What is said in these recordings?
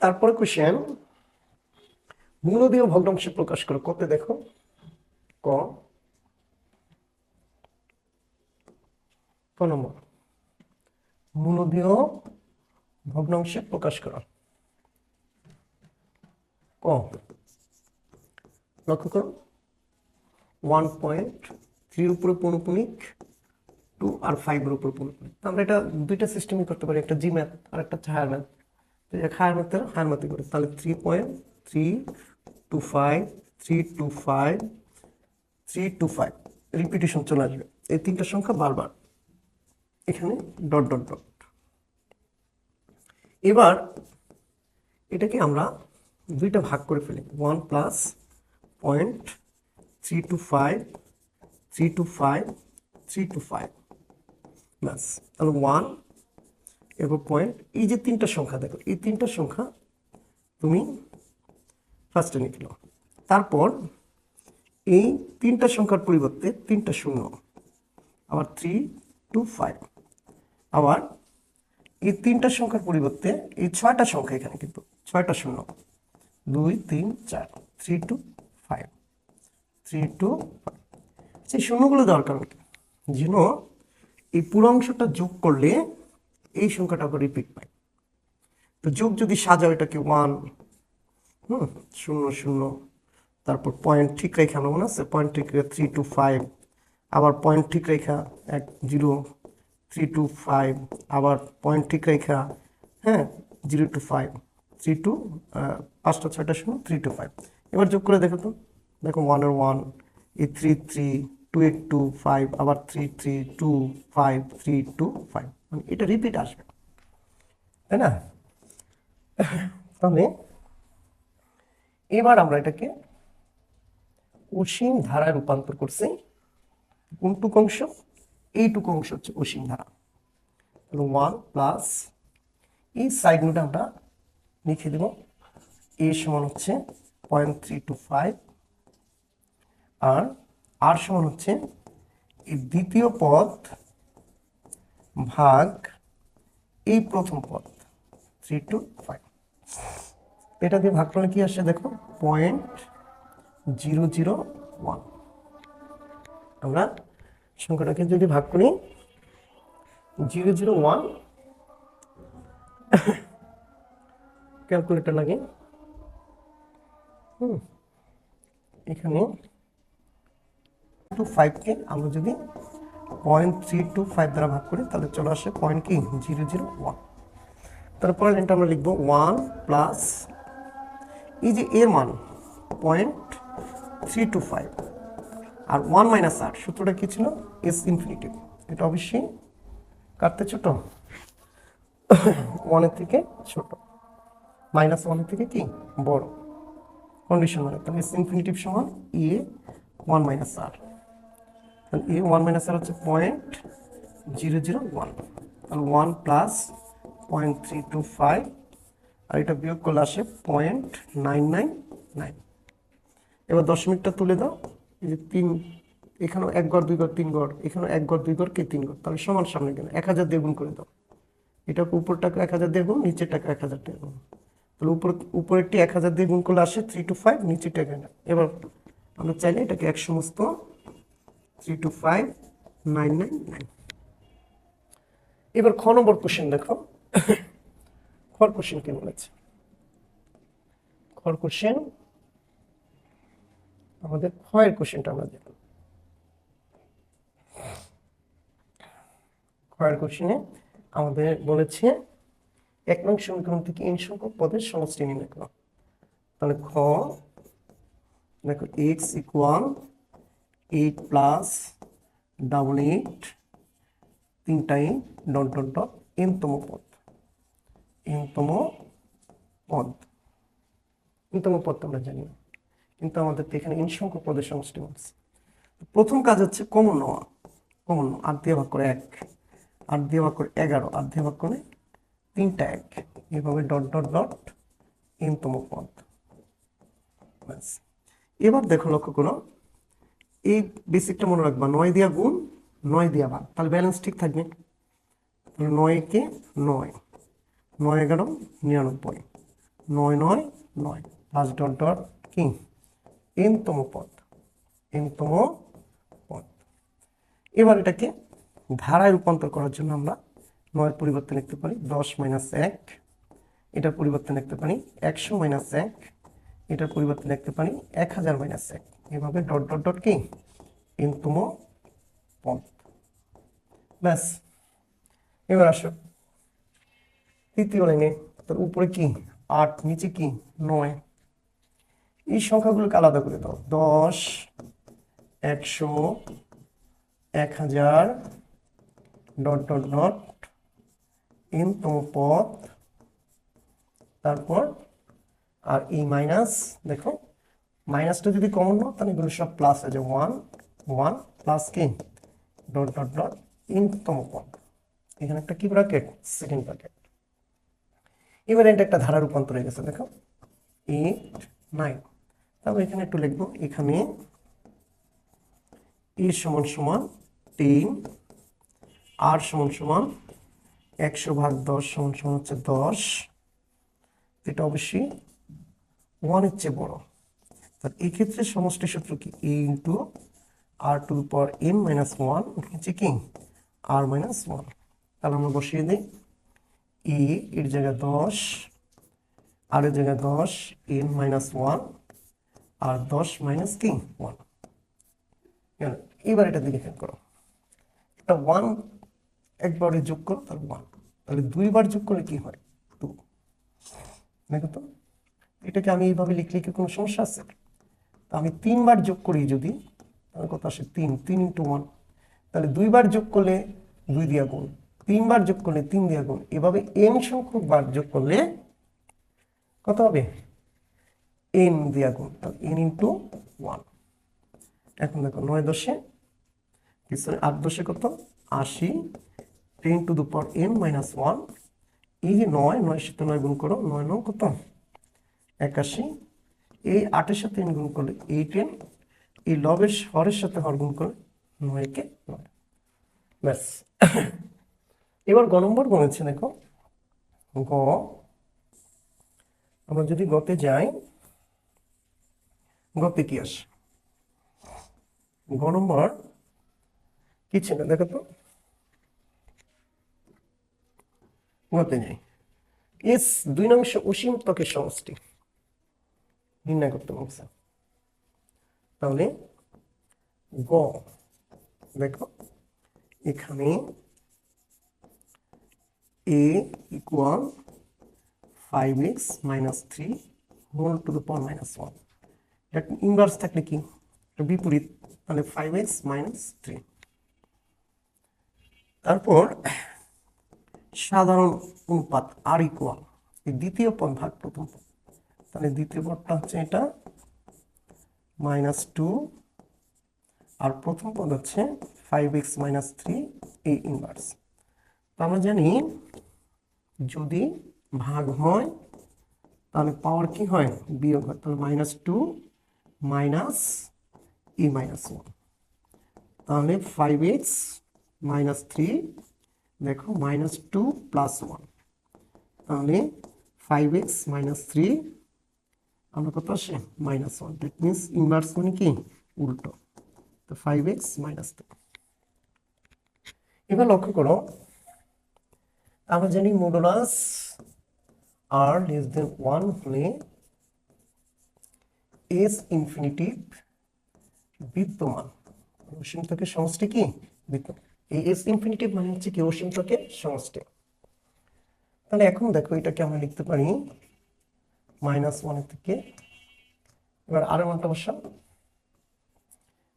তারপরে কোশ্চেন, মূলদীয় ভগ্নাংশে প্রকাশ করো। কত দেখো, ক নম্বর, মূলদীয় ভগ্নাংশে প্রকাশ করো। ক, লক্ষ্য করো 1.3 উপরে পৌনঃপুনিক, 2 আর 5 এর উপর পৌনঃপুনিক। আমরা এটা দুইটা সিস্টেমই করতে পারি, একটা জি ম্যাথ আর একটা হায়ার ম্যাথ। হায়ার ম্যাথে করে তাহলে 3.325 325 325 রিপিটেশন চলে আসবে। এই তিনটা সংখ্যা বারবার এখানে ডট ডট ডট। এবার এটাকে আমরা দুইটা ভাগ করে ফেলি, 1 প্লাস 0.325 325 325 ব্যাস। তাহলে 1 এরপর পয়েন্ট, এই যে তিনটা সংখ্যা দেখো, এই তিনটা সংখ্যা তুমি ফার্স্টে লিখে নাও। তারপর এই তিনটা সংখ্যার পরিবর্তে তিনটা শূন্য, আবার 325, আবার এই তিনটা সংখ্যার পরিবর্তে এই ছয়টা সংখ্যা, এখানে কিন্তু ছয়টা শূন্য, 2 3 4 325 325। সেই শূন্যগুলো দেওয়ার কারণ কি, যেন এই পুরো অংশটা যোগ করলে এই সংখ্যাটা আবার রিপিট পাই। তো যোগ যদি সাজাও, এটাকে 1 0 0, তারপর পয়েন্ট ঠিক রেখে, আমরা মনে আছে পয়েন্ট ঠিক রেখে 325, আবার পয়েন্ট ঠিক রেখা 0 325, আবার পয়েন্ট ঠিক রেখা 025 32, পাঁচটা ছয়টা 0 325। এবার যোগ করে দেখো তো, দেখো 1 এর 1, এই 3 3 2 8 2 5, আবার 3 3 2 5 3 2 5, মানে এটা রিপিট আসবে, তাই না? তাহলে এবার আমরা এটাকে অসীম ধারায় রূপান্তর করছি। কোনটুকু অংশ? এইটুকু অংশ হচ্ছে অসীম ধারা। 1 প্লাস, এই সাইড নোটে আমরা লিখে দেব এ সমান হচ্ছে 0.325, আর সমান হচ্ছে এই দ্বিতীয় পদ ভাগ এই প্রথম পদ 325। এটা দিয়ে ভাগ করলে কি আসে দেখো, 0.001। আমরা সংখ্যাটাকে যদি ভাগ করি 001, ক্যালকুলেটর লাগে, এখানে 25কে আমরা যদি 0.325 দ্বারা ভাগ করি তাহলে চলে আসে পয়েন্ট কি 001। তারপরে লাইনটা আমরা লিখবো 1 প্লাস, এই যে এর মান 0.325, আর 1 মাইনাস আর, সূত্রটা কি ছিল, এস ইনফিনিটিভ। এটা অবশ্যই কাটতে ছোট, 1 এর থেকে ছোট, মাইনাস 1 এর থেকে কি বড় কন্ডিশন, মানে তাহলে এস ইনফিনিটিভ সমান এ 1 মাইনাস আর। তাহলে এ 1 মাইনাস আর হচ্ছে 0.001, তাহলে 1 প্লাস 0.325, আর এটা বিয়োগ করলে আসে 0.999। এবার দশমিকটা তুলে দাও, এই যে 3, এখানেও 1 ঘর 2 ঘর 3 ঘর, এখানেও 1 ঘর 2 ঘর কে 3 ঘর, তাহলে সমান সামনে গেলে 1000 দিয়ে গুণ করে দাও। এটাকে উপরটাকে 1000 দিয়ে গুণ, নিচেরটাকে 1000 দিয়ে গুণ, তাহলে উপরেরটি 1000 দিয়ে গুণ করলে আসে 325, নিচেরটা এখানে। এবার আমরা চাইলে এটাকে 1 সমস্ত 325999। এবার খ নম্বর কোশ্চেন দেখো, খর কোশ্চেন কি বলেছে। খর কোশ্চেন, আমাদের ক্ষয়ের কোশ্চেনটা আমরা দেখব। ক্ষয়ের কোশ্চেনে আমাদের বলেছে 1 নং সমীকরণ থেকে n সংখ্যক পদের সমষ্টি নির্ণয় করো। তাহলে খ দেখো, x ইকুয়াল 8 প্লাস 88 তিনটাই ডট ডট ডট n-তম পদ, n-তম পদ, n-তম পদ আমরা জানি না, কিন্তু আমাদের এখানে n সংখ্যক পদের সমষ্টি বলছে। প্রথম কাজ হচ্ছে কমন নেওয়া, কমন 8 দিয়ে ভাগ করে 1, 8 দিয়ে ভাগ করে 11, 8 দিয়ে ভাগ করে 3টা 1, এভাবে ডট ডট ডট n-তম পদ। এবার দেখো, লক্ষ্য করো, এই বেসিকটা মনে রাখবা, 9 দিয়া গুণ 9 দিয়া ভাগ, তাহলে ব্যালেন্স ঠিক থাকবে। 9 কে 9, 9 11 99, 9 9 9 প্লাস ডট ডট কি n তম পদ, n তম পদ। এবার এটাকে ধারায় রূপান্তর করার জন্য আমরা 9 পরিবর্তে লিখতে পারি 10 মাইনাস 1, এটার পরিবর্তে লিখতে পারি 100 মাইনাস 1, এটার পরিবর্তে লিখতে পারি 1000 মাইনাস 1, এভাবে ডট ডট ডট কি n তম পদ। ব্যাস, এবার আসো তৃতীয় লাইনে, তার উপরে কি 8, নিচে কি 9, এই সংখ্যাগুলোকে আলাদা করে দাও 10 100 1000 ডট ডট ডট n তম পদ, তারপর আর এই মাইনাস, দেখো মাইনাসটা যদি কমন নাও তাহলে এগুলো সব প্লাস হয়ে যায় 1 1 প্লাস কি ডট ডট ডট n তম পদ, এখানে একটা কি ব্র্যাকেট সেকেন্ড ব্র্যাকেট। এবার এটা একটা ধারা রূপান্তর হয়ে গেছে, দেখো 8 9। তারপর এখানে একটু লিখবো, এখানে a সমান সমান 10, r সমান সমান 100 ভাগ 10 সমান সমান হচ্ছে 10, এটা অবশ্যই 1 এর চেয়ে বড়। তার এই ক্ষেত্রে সমষ্টি সূত্র কি a into r two the power n minus 1 নিচে কি r মাইনাস 1। তাহলে আমরা বসিয়ে দিই a এর জায়গায় 10, r এর জায়গায় 10, n মাইনাস 1 আর 10 মাইনাস কি 1। এবার এটা দিকে খেয়াল করো, এটা 1 একবারে যোগ করো তাহলে 1, তাহলে দুইবার যোগ করলে কি হয় 2। দেখো তো এটাকে আমি এইভাবে লিখলে কি কোনো সমস্যা আছে? তো আমি 3বার যোগ করি যদি, তাহলে কত আসে 3 3 ইন্টু 1, তাহলে দুইবার যোগ করলে 2 দিয়া গুণ, 3বার যোগ করলে 3 দিয়া গুণ, এভাবে n সংখ্যক বার যোগ করলে কত হবে n দিয়া গুণ, তাহলে n ইন্টু 1। এখন দেখো 9 10 পিছনে 8 10 কত 80, 10 two the power n minus 1, এই যে 9 9 সাথে 9 গুণ করো, 9 9 কত 81, এই 8 এর সাথে n গুণ করলে 8n, এই লবের হরের সাথে হর গুণ করলে 9 কে 9। ব্যাস। এবার গ নম্বর বলেছে, দেখো গ, আমরা যদি গতে যাই, গতে কি আসে গ নম্বর কিছু না, দেখো তো গতে যাই, এস 2 নং অসীম ত্বকের সমষ্টি নির্ণয় করতে বলছে। তাহলে গ, দেখো এখানে a equal 5x minus 3 whole to the power minus 1, এটা ইনভার্স থাকলে কি বিপরীত, তাহলে 5x মাইনাস 3। তারপর সাধারণ অনুপাত আর ইকুয়াল দ্বিতীয় পদ ভাগ প্রথম পদ, তাহলে দ্বিতীয় পদটা হচ্ছে এটা -2 আর প্রথম পদ হচ্ছে 5x মাইনাস 3 a ইনভার্স। তো আমরা জানি যদি ভাগ হয় তাহলে পাওয়ার কি হয় বিয়োগ হয়, তাহলে -2 মাইনাস a মাইনাস 1, তাহলে 5x মাইনাস 3, দেখো -2 প্লাস 1, তাহলে 5x মাইনাস 3 আমরা কত আসে -1, দ্যাট মিনস ইনভার্স মানে কি উল্টো, তো 5x মাইনাস 3। এবার লক্ষ্য করো, আমরা জানি মডুলাস r লেস দেন 1 হলে s ইনফিনিটিভ বিদ্যমান, অসীম ত্বকের সমষ্টি কি বিদ্যমান। এই s ইনফিনিটিভ মানে হচ্ছে কি অসীম ত্বকের সমষ্টি। তাহলে এখন দেখো এটাকে আমরা লিখতে পারি -1 থেকে, এবার r এর মানটা বসাও,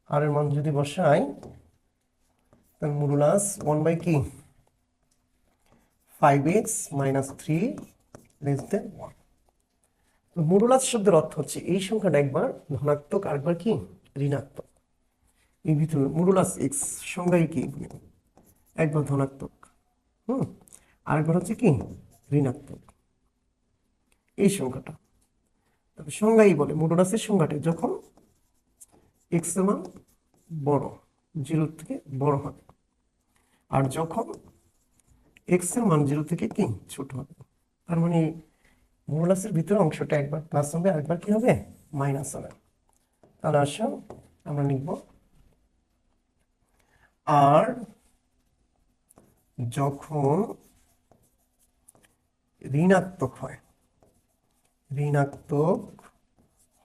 r এর মান যদি বসাই তাহলে মডুলাস 1 বাই কি 5x মাইনাস 3 লেস দেন 1। তো মডুলাস শব্দের অর্থ হচ্ছে এই সংখ্যাটা একবার ধনাত্মক আরেকবার কি ঋণাত্মক, এই ভিতরে মডুলাস x সংজ্ঞায় কি একবার ধনাত্মক, আরেকবার হচ্ছে কি ঋণাত্মক, এই সংখ্যাটা। তবে সংজ্ঞাই বলে মডুলাসের সংজ্ঞাটা যখন x এর মান বড় 0 থেকে বড় হবে, আর যখন x এর মান 0 থেকে কি ছোট হবে। তার মানে মডুলাসের ভিতরে অংশটা একবার প্লাস হবে আরেকবার কি হবে মাইনাস হবে। তাহলে আসো আমরা লিখব আর যখন ঋণাত্মক হয়, ঋণাত্মক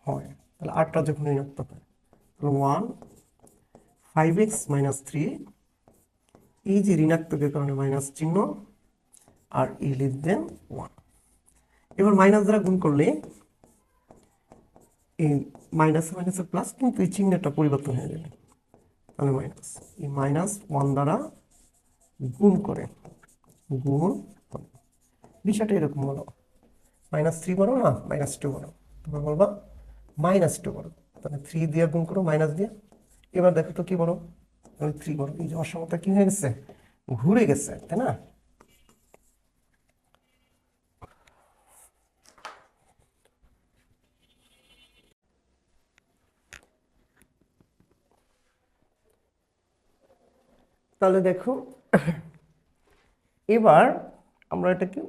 হয় তাহলে আরটা যখন ঋণাত্মক হয় তাহলে 1 5x - 3 এই যে ঋণাত্মকের কারণে মাইনাস চিহ্ন আর ই লেস দেন 1। এবার মাইনাস দ্বারা গুণ করলে এই মাইনাস মাইনাসের প্লাস কিন্তু এই চিহ্নটা পরিবর্তন হয়ে যাবে। তাহলে মাইনাস এই -1 দ্বারা গুণ করে গুণ করে। বিষয়টা এরকম হলো -3 বড় না -2 বড়, তোমরা বলবা -2 বড়, তাহলে 3 দিয়ে গুণ করো মাইনাস দিয়ে। এবার দেখো তো কি বড়, 3 বড়। এই যে অসমতা কি হয়ে গেছে, ঘুরে গেছে, তাই না? তাহলে দেখো এবার আমরা এটাকে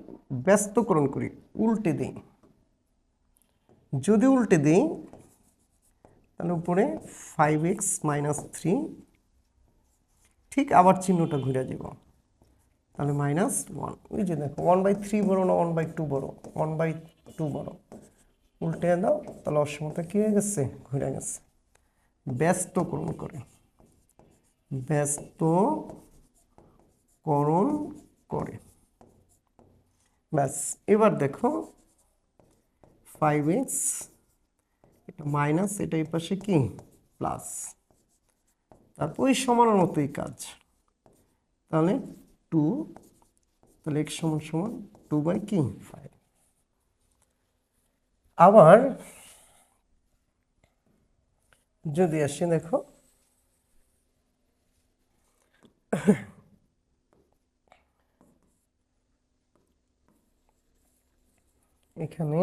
ব্যস্তকরণ করি, উল্টে দিই। যদি উল্টে দিই তাহলে উপরে 5x - 3, ঠিক আবার চিহ্নটা ঘুরে যাব, তাহলে -1। ওই যে দেখো 1/3 বড় না 1/2 বড়, 1/2 বড়। উল্টে দাও তাহলে অসমতা কি হয়ে গেছে, ঘুরে গেছে। ব্যস্তকরণ করে, ব্যস্তকরণ করে, ব্যাস। এবার দেখো 5x, এটা মাইনাস, এটা এই পাশে কি প্লাস, তারপর ওই সমানের মতোই কাজ। তাহলে 2, তাহলে x = 2/5। আবার যদি আসি দেখো এখানে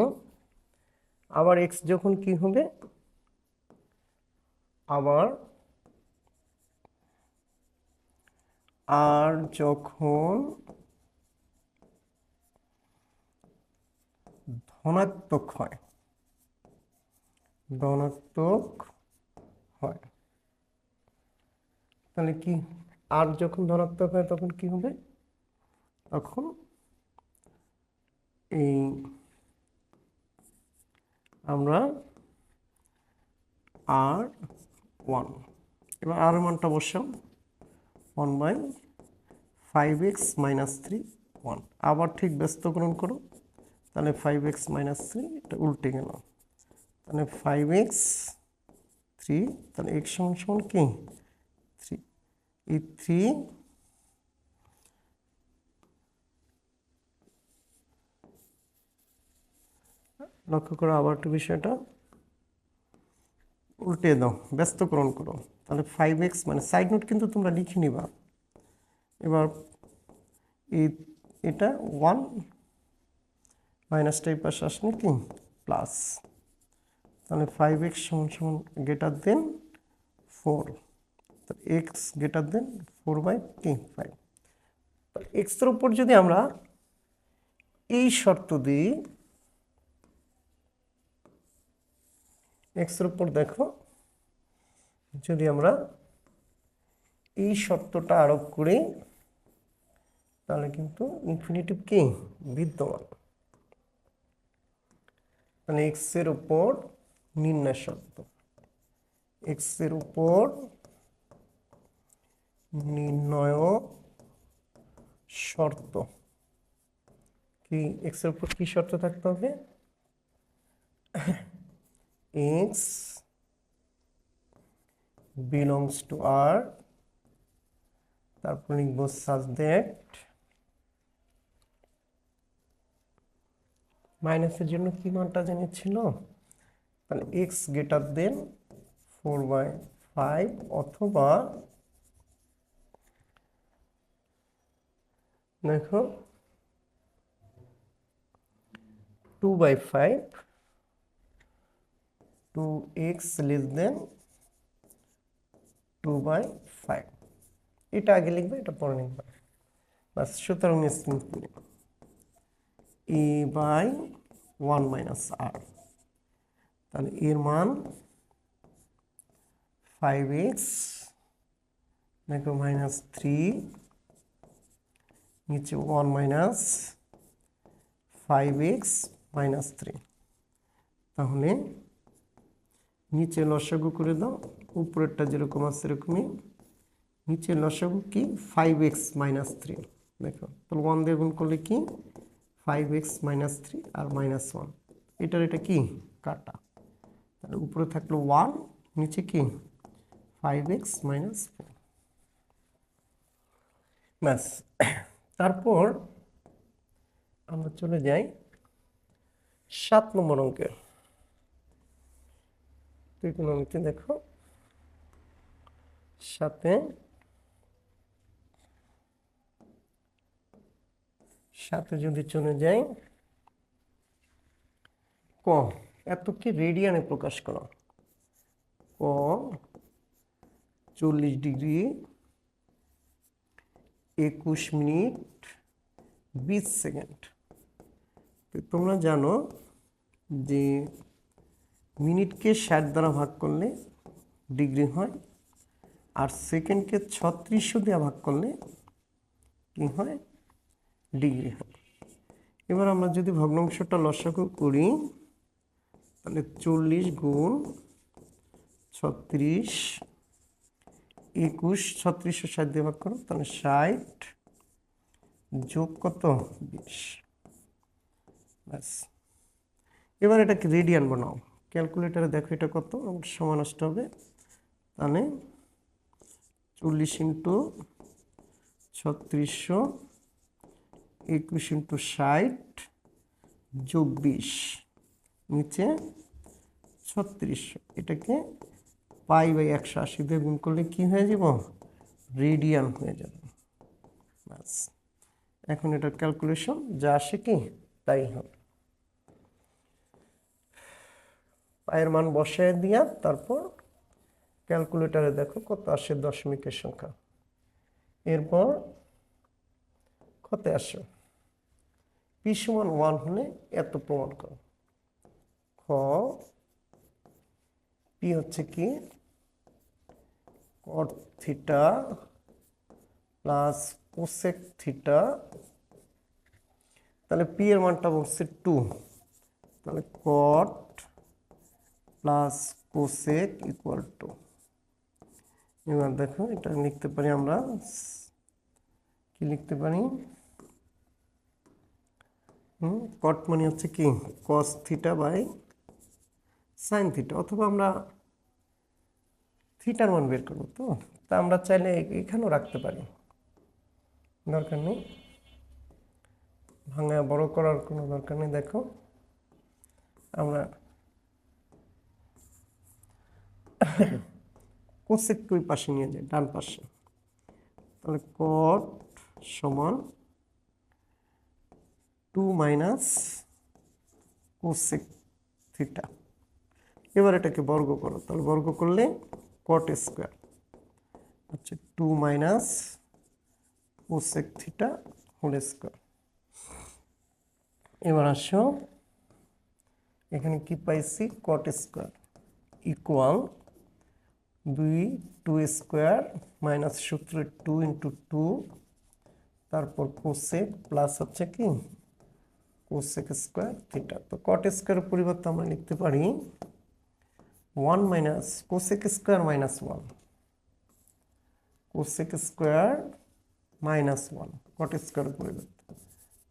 আবার x যখন কি হবে, আবার আর যখন ধনাত্মক হয়, ধনাত্মক হয় তাহলে কি, আর যখন ধনাত্মক হয় তখন কি হবে, তখন এই আমরা r1, এবার আর মানটা বসাও 1/5x - 3 1। আবার ঠিক ব্যস্তকরণ করো, তাহলে 5x - 3, এটা উল্টে গেল, তাহলে 5x 3, তাহলে x = কি 3, এই 3 লক্ষ্য করো। আবার একটু বিষয়টা উল্টে দাও, ব্যস্তকরণ করো, তাহলে 5x মানে সাইড নোট কিন্তু তোমরা লিখে নিবা। এবার এটা 1 মাইনাসটা এই পাশে আসলে কি প্লাস, তাহলে 5x = গ্রেটার দেন 4, তাহলে x গ্রেটার দেন 4/5। x এর উপর যদি আমরা এই শর্ত দিই, x এর উপর দেখো যদি আমরা এই শর্তটা আরোপ করি তাহলে কিন্তু ইনফিনিটিভ কি বিদ্যমান। মানে x এর উপর নির্ণয় শর্ত, x এর উপর নির্ণয় শর্ত কি, x এর উপর কি শর্ত থাকতে হবে, x belongs to R, তারপর লিখব such that, মাইনাসের জন্য কি মানটা জেনেছিল, তাহলে x গ্রেটার দেন 4/5 অথবা দেখো 2/5, 2x less than 2/5। এটা আগে লিখবে, এটা পরে লিখবে, বাস। সুতরাং e/, 1 মাইনাস আর, তাহলে এর মান 5x দেখো মাইনাস 3, নিচে 1 মাইনাস 5x মাইনাস 3। তাহলে নিচে লসাগু করে দাও, উপরেরটা যেরকম আছে সেরকমই। নিচে লসাগু কি 5x মাইনাস 3, দেখো তাহলে 1 দিয়ে গুণ করলে কি 5x মাইনাস 3 আর মাইনাস 1, এটার এটা কি কাটা, তাহলে উপরে থাকলো 1, নিচে কি 5x মাইনাস 4। ব্যাস, তারপর আমরা চলে যাই 7 নম্বর অঙ্কে। ত্রিকোণমিতি দেখো 7-এ যদি চলে যাই, ক এত কি রেডিয়ানে প্রকাশ করা, ক 40 ডিগ্রি 21 মিনিট 20 সেকেন্ড। তোমরা জানো যে মিনিটকে 60 দ্বারা ভাগ করলে ডিগ্রি হয়, আর সেকেন্ডকে 3600 দিয়ে ভাগ করলে কি হয়, ডিগ্রি হয়। এবার আমরা যদি ভগ্নাংশটা লসাগু করি, তাহলে 40 গুণ 36, 21, 3660 দিয়ে ভাগ করো, তাহলে 60 যোগ কত 20। ব্যাস, এবার এটাকে রেডিয়ান বানাও, ক্যালকুলেটারে দেখো এটা কত সমান আসতে হবে। তাহলে 40 ইন্টু 3600, 21 ইন্টু 60 যোগ 20, নিচে 3600, এটাকে পাই বাই 180 দিয়ে গুণ করলে কি হয়ে যাব, রেডিয়ান হয়ে যাবে। ব্যাস, এখন এটার ক্যালকুলেশন যা আসে কি তাই হবে। পায়ের মান বসায় দিয়া তারপর ক্যালকুলেটারে দেখো কত আসে দশমিকের সংখ্যা, এরপর কত আসে, পি সমান 1 হলে এত প্রমাণ করো। খ পি হচ্ছে কি কট থিটা প্লাস কোসেক থিটা, তাহলে পি এর মানটা বলছে 2, তাহলে কট প্লাস কোসেক ইকুয়াল টু, এবার দেখো এটা লিখতে পারি আমরা, কি লিখতে পারি, কট মানে হচ্ছে কি cos theta by sine theta, অথবা আমরা থিটার মান বের করবো, তো তা আমরা চাইলে এখানেও রাখতে পারি, দরকার নেই, ভাঙা বড় করার কোনো দরকার নেই। দেখো আমরা কোসেক ওই পাশে নিয়ে যাই, ডান পাশে, তাহলে কট সমান 2 মাইনাস কোসেক থিটা। এবার এটাকে বর্গ করো, তাহলে বর্গ করলে কট স্কোয়ার, আচ্ছা 2 minus cosec theta whole square. এবার আসো এখানে কি পাইছি, cot square equal 2 square minus সূত্র 2 ইন্টু 2, তারপর কোসেক প্লাস হচ্ছে কি কোসেক স্কোয়ার থিটা। তো কট স্কোয়ারের পরিবর্তে আমরা লিখতে পারি 1 minus cosec square minus 1, cosec square minus 1, কট স্কোয়ারের পরিবর্তে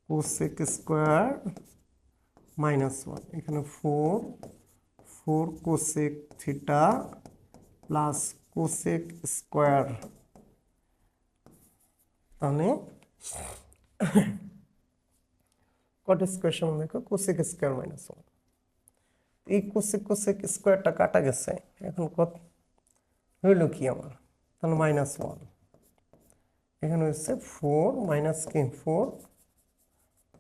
কোসেক স্কোয়ার মাইনাস 1, এখানে 4 cosec theta plus cosec square, তাহলে কট স্কোয়ার সমান দেখো কোসেক স্কোয়ার মাইনাস 1, এই কোসেক কোসেক স্কোয়ারটা কাটা গেছে, এখন কত হইল কি আমার, তাহলে মাইনাস 1, এখানে হচ্ছে 4 মাইনাস কি 4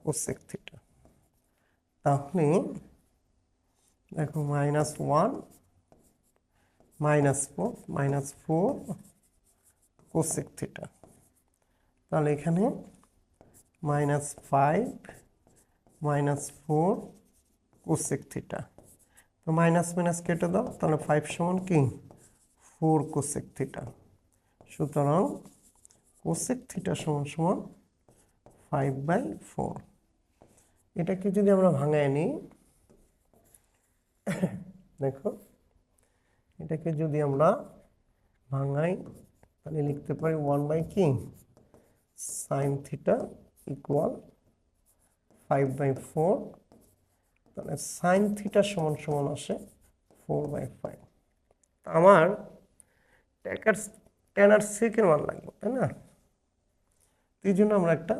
কোসেক থিটা, তাহলে দেখো -1 -4 কোসেক থিটা, তাহলে এখানে -5 -4 কোসেক থিটা। তো মাইনাস মাইনাস কেটে দাও, তাহলে 5 সমান কি 4 কোসেক থিটা। সুতরাং কোসেক থিটা সমান সমান 5/4। এটাকে যদি আমরা ভাঙায় নিই, দেখো এটাকে যদি আমরা ভাঙাই তাহলে লিখতে পারি 1 কি সাইন থিটা ইকুয়াল 5/4। তাহলে সাইন থিটা সমান সমান আসে 4/5। আমার ট্যান আর সেকের মান লাগবে, তাই না? এই জন্য আমরা একটা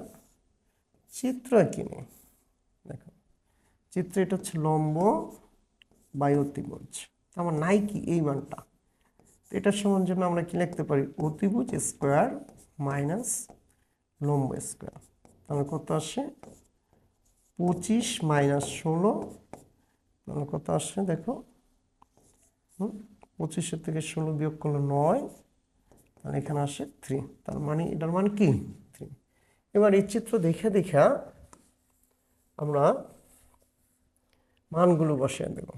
চিত্র কিনি। দেখো চিত্র, এটা হচ্ছে লম্ব বাই অতিভুজ। আমার নাই কি এই মানটা, এটার সমান জন্য আমরা কি লিখতে পারি অতিভুজ স্কোয়ার মাইনাস লম্ব স্কোয়ার। তাহলে কত আসে 25 মাইনাস 16, তাহলে কত আসে দেখো 25 থেকে 16 বিয়োগ করলে 9, তাহলে এখানে আসে 3। তার মানে এটার মান কি 3। এবার এই চিত্র দেখে দেখে আমরা মানগুলো বসিয়ে দেব।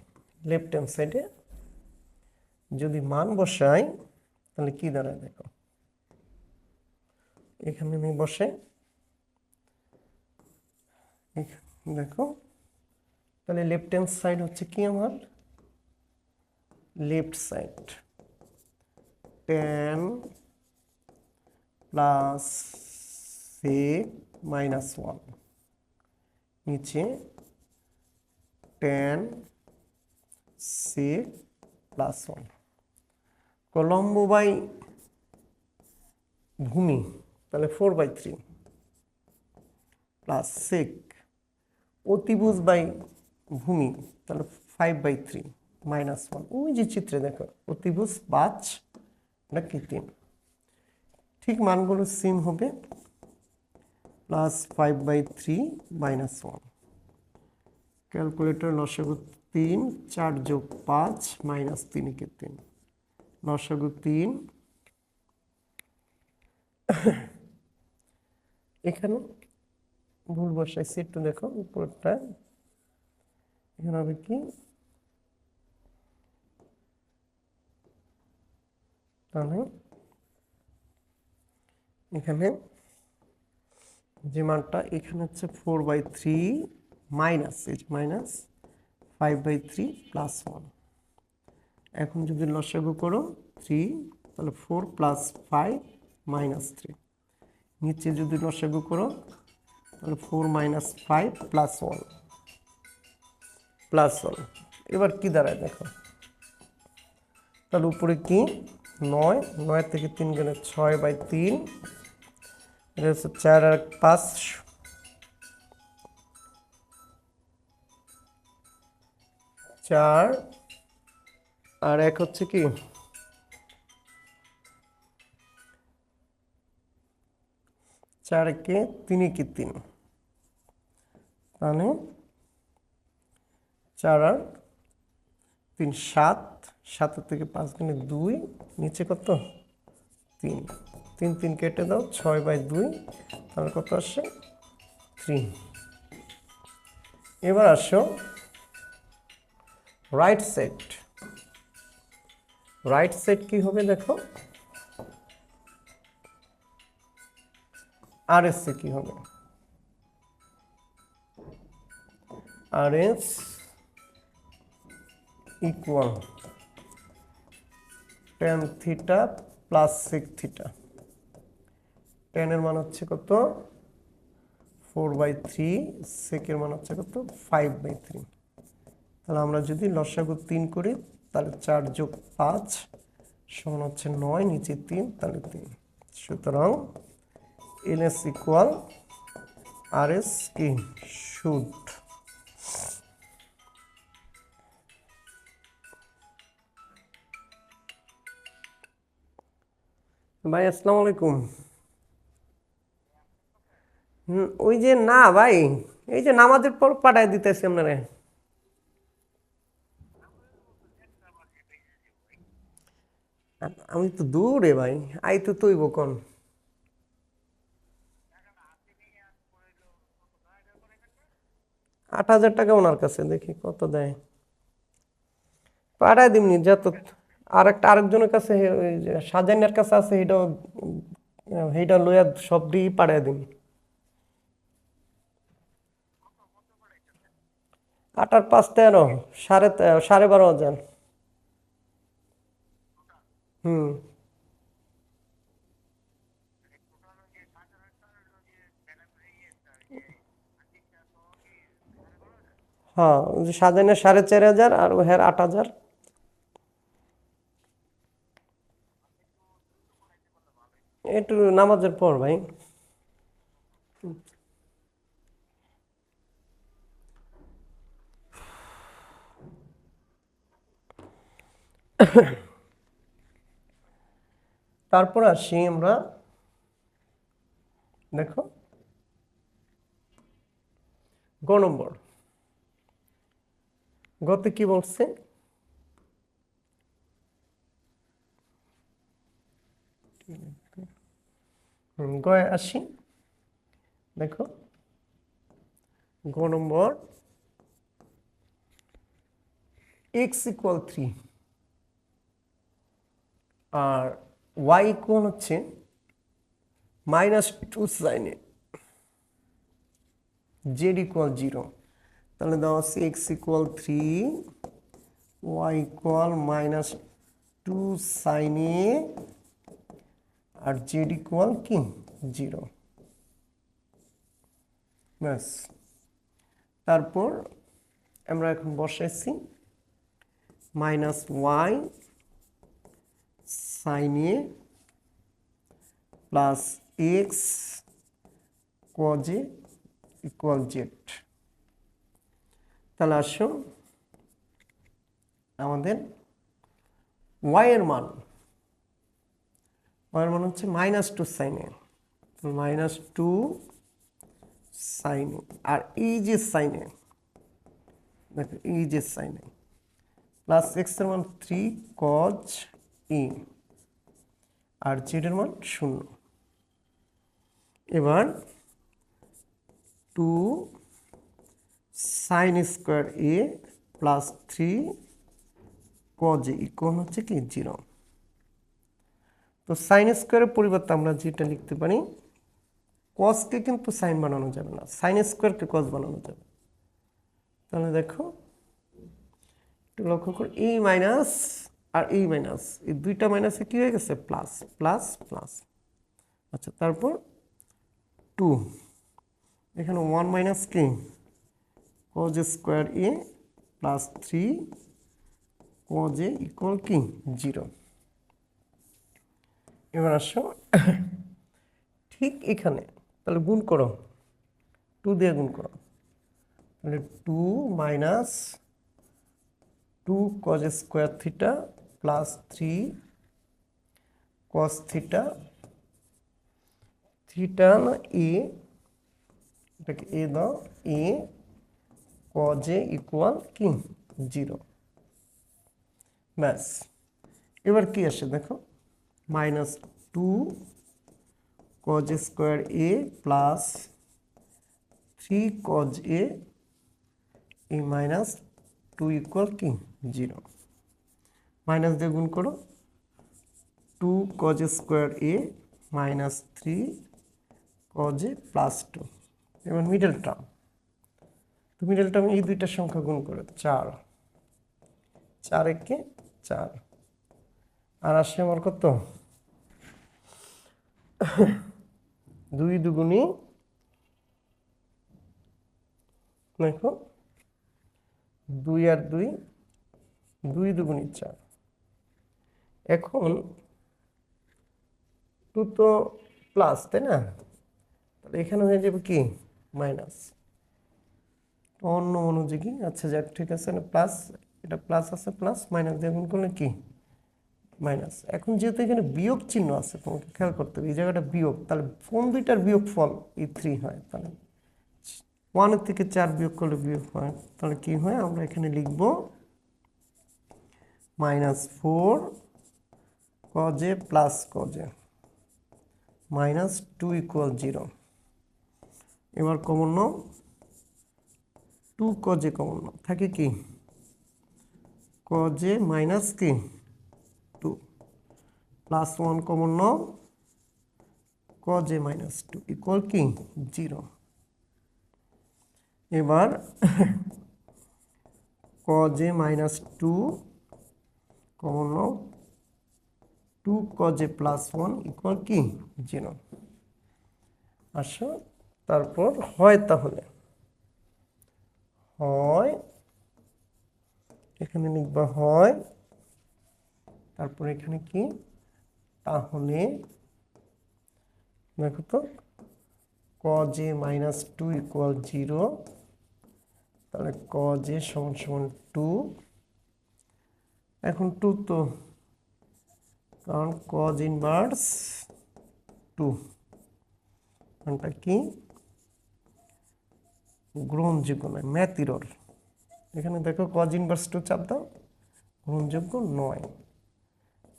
লেফট হ্যান্ড সাইডে যদি মান বসাই তাহলে কি দাঁড়ায় দেখো, এখানে আমি বসাই, দেখো তাহলে লেফট হ্যান্ড সাইড হচ্ছে কি আমার left side tan plus sec minus 1, নিচে tan sec প্লাস 1। লম্ব বাই ভূমি তাহলে 4/3 প্লাস sec অতিভুজ বাই ভূমি তাহলে 5/3 মাইনাস 1। ওই যে চিত্রে দেখো অতিভুজ 5 নাকি 3, ঠিক মানগুলো সেম হবে। Plus 5/3 minus 1। ক্যালকুলেটর লসাগু 3, 4 যোগ 5 মাইনাস 3 কে 3, লসাগু 3। এখানে ভুল বসাইছি একটু, দেখো উপরটা এখানে হবে কি তাহলে এখানে যে মানটা এখানে হচ্ছে 4/3 মাইনাস মাইনাস 5/3 প্লাস 1। এখন যদি লসাগু করো 3, তাহলে 4 প্লাস 5 মাইনাস 3। নিচে যদি লসাগু করো তাহলে 4 মাইনাস 5 প্লাস 1 প্লাস 1। এবার কি দাঁড়ায় দেখো, তাহলে উপরে কি 9, 9 থেকে 3 গেলে 6/3, এটা হচ্ছে 4 আর 5 4 আর 1 হচ্ছে কি 4 কে 3 কি 3, তাহলে 4 আর 3 7, 7 থেকে 5 গেলে 2, নিচে কত 3, 3 3 কেটে দাও 6/2, তাহলে কত আসে 3। এবার আসো রাইট সাইড। রাইট সাইড কি হবে দেখো, আর এস কি হবে R S equal tan theta plus sec theta. tan এর মান হচ্ছে কত 4/3, sec এর মান হচ্ছে কত 5/3। তাহলে আমরা যদি লসাগু 3 করি তাহলে 4 যোগ 5 সমান হচ্ছে 9, নিচে 3 তাহলে 3। সুতরাং এনএস ইকুয়াল আর এস কি শুড। ভাই আসসালামু আলাইকুম। ওই যে না ভাই, এই যে নামাজের পর পাঠায় দিতেছি আপনারা। আমি তো দূরে ভাই, আই তো তুইব কোন। 8,000 টাকা ওনার কাছে, দেখি কত দেয়। পাঠায় দিমনি যত। আরেকজনের কাছে ওই যে সাজানের কাছে আছে, এইটা লইয়া সব দিয়ে পাঠায় দিম। 8 আর 5 13, 12,500। হুম। হ্যাঁ, ওই যে সাজানের 4,500 আর ও হ্যাঁ 8,000। একটু নামাজের পর ভাই। তারপর আসি আমরা, দেখো গ নম্বর। গতে কি বলছে? গয়ে আসি, দেখো গ নম্বর x ইকুয়াল 3 আর y ইকুয়াল হচ্ছে -2 sin a, z ইকুয়াল 0। তাহলে দেওয়া আছে x equal 3, y equal -2 sin a আর z ইকুয়াল কি 0। ব্যাস। তারপর আমরা এখন বসাইছি -y sin a plus x cos a equal z। তাহলে আসো আমাদের y এর মান হচ্ছে -2 sin a, -2 sin a আর এই যে sin a, দেখো এই যে sin a প্লাস x এর মান 3 cos a আর z এর মান 0। এবার 2 sin square a plus 3 cos a equal হচ্ছে কি 0। তো সাইন স্কয়ারের পরিবর্তে আমরা যেটা লিখতে পারি, কসকে কিন্তু সাইন বানানো যাবে না, সাইন স্কয়ারকে কস বানানো যাবে। তাহলে দেখো একটু লক্ষ্য করো, এই মাইনাস আর এই মাইনাস, এই দুইটা মাইনাসে কি হয়ে গেছে প্লাস প্লাস প্লাস। আচ্ছা, তারপর 2 এখানে 1 মাইনাস কি cos square a plus 3 cos a equal কি 0। এবার আসো ঠিক এখানে, তাহলে গুণ করো, 2 দিয়ে গুণ করো, তাহলে 2 minus 2 cos square theta plus 3 cos theta, theta না এ, এটাকে এ দাও, এ cos a ইকুয়াল কি 0। ব্যাস। এবার কি আসে দেখো, -2 cos square a plus 3 cos a এই -2 ইকুয়াল কি 0। মাইনাস দিয়ে গুণ করো, 2 cos square a minus 3 cos a plus 2। এবার মিডল টার্ম, তো মিডল টার্ম এই দুইটা সংখ্যা গুণ করো, 4 4 একে 4 আর আসে আমার কত 2 দুগুণী, দেখো 2 আর 2 2 দুগুণী 4। এখন 2 তো প্লাস, তাই না? তাহলে এখানে হয়ে যাবে কি মাইনাস, অন্য মনোযোগী। আচ্ছা যাক, ঠিক আছে, না প্লাস, এটা প্লাস আছে, প্লাস মাইনাস দিয়ে গুণ করলে কি মাইনাস। এখন যেহেতু এখানে বিয়োগ চিহ্ন আছে, তোমাকে খেয়াল করতে হবে এই জায়গাটা বিয়োগ, তাহলে কোন দুইটার বিয়োগ ফল এই 3 হয়, তাহলে 1 থেকে 4 বিয়োগ করলে বিয়োগ হয়, তাহলে কি হয় আমরা এখানে লিখব -4 cos a plus cos a -2 equal 0। এবার কমন নাও, টু কজে কমন নাও, থাকে কি কজে মাইনাস কি টু, প্লাস ওয়ান কমন নাও, কজে মাইনাস টু ইকুয়াল কি 0। এবার কজে মাইনাস টু কমন নাও, টু কজে প্লাস ওয়ান ইকুয়াল কি 0। আসো তারপর হয়, তাহলে হয় এখানে লিখবা হয়, তারপর এখানে কি তাহলে দেখো তো কজে মাইনাস টু ইকুয়াল 0, তাহলে কজে সমান সমান 2, এখন 2 তো কারণ কজ ইনভার্স 2 মানটা কি গ্রহণযোগ্য নয়, ম্যাথ এরর। এখানে দেখো কজ ইনভার্স 2 চাপ দাও, গ্রহণযোগ্য নয়।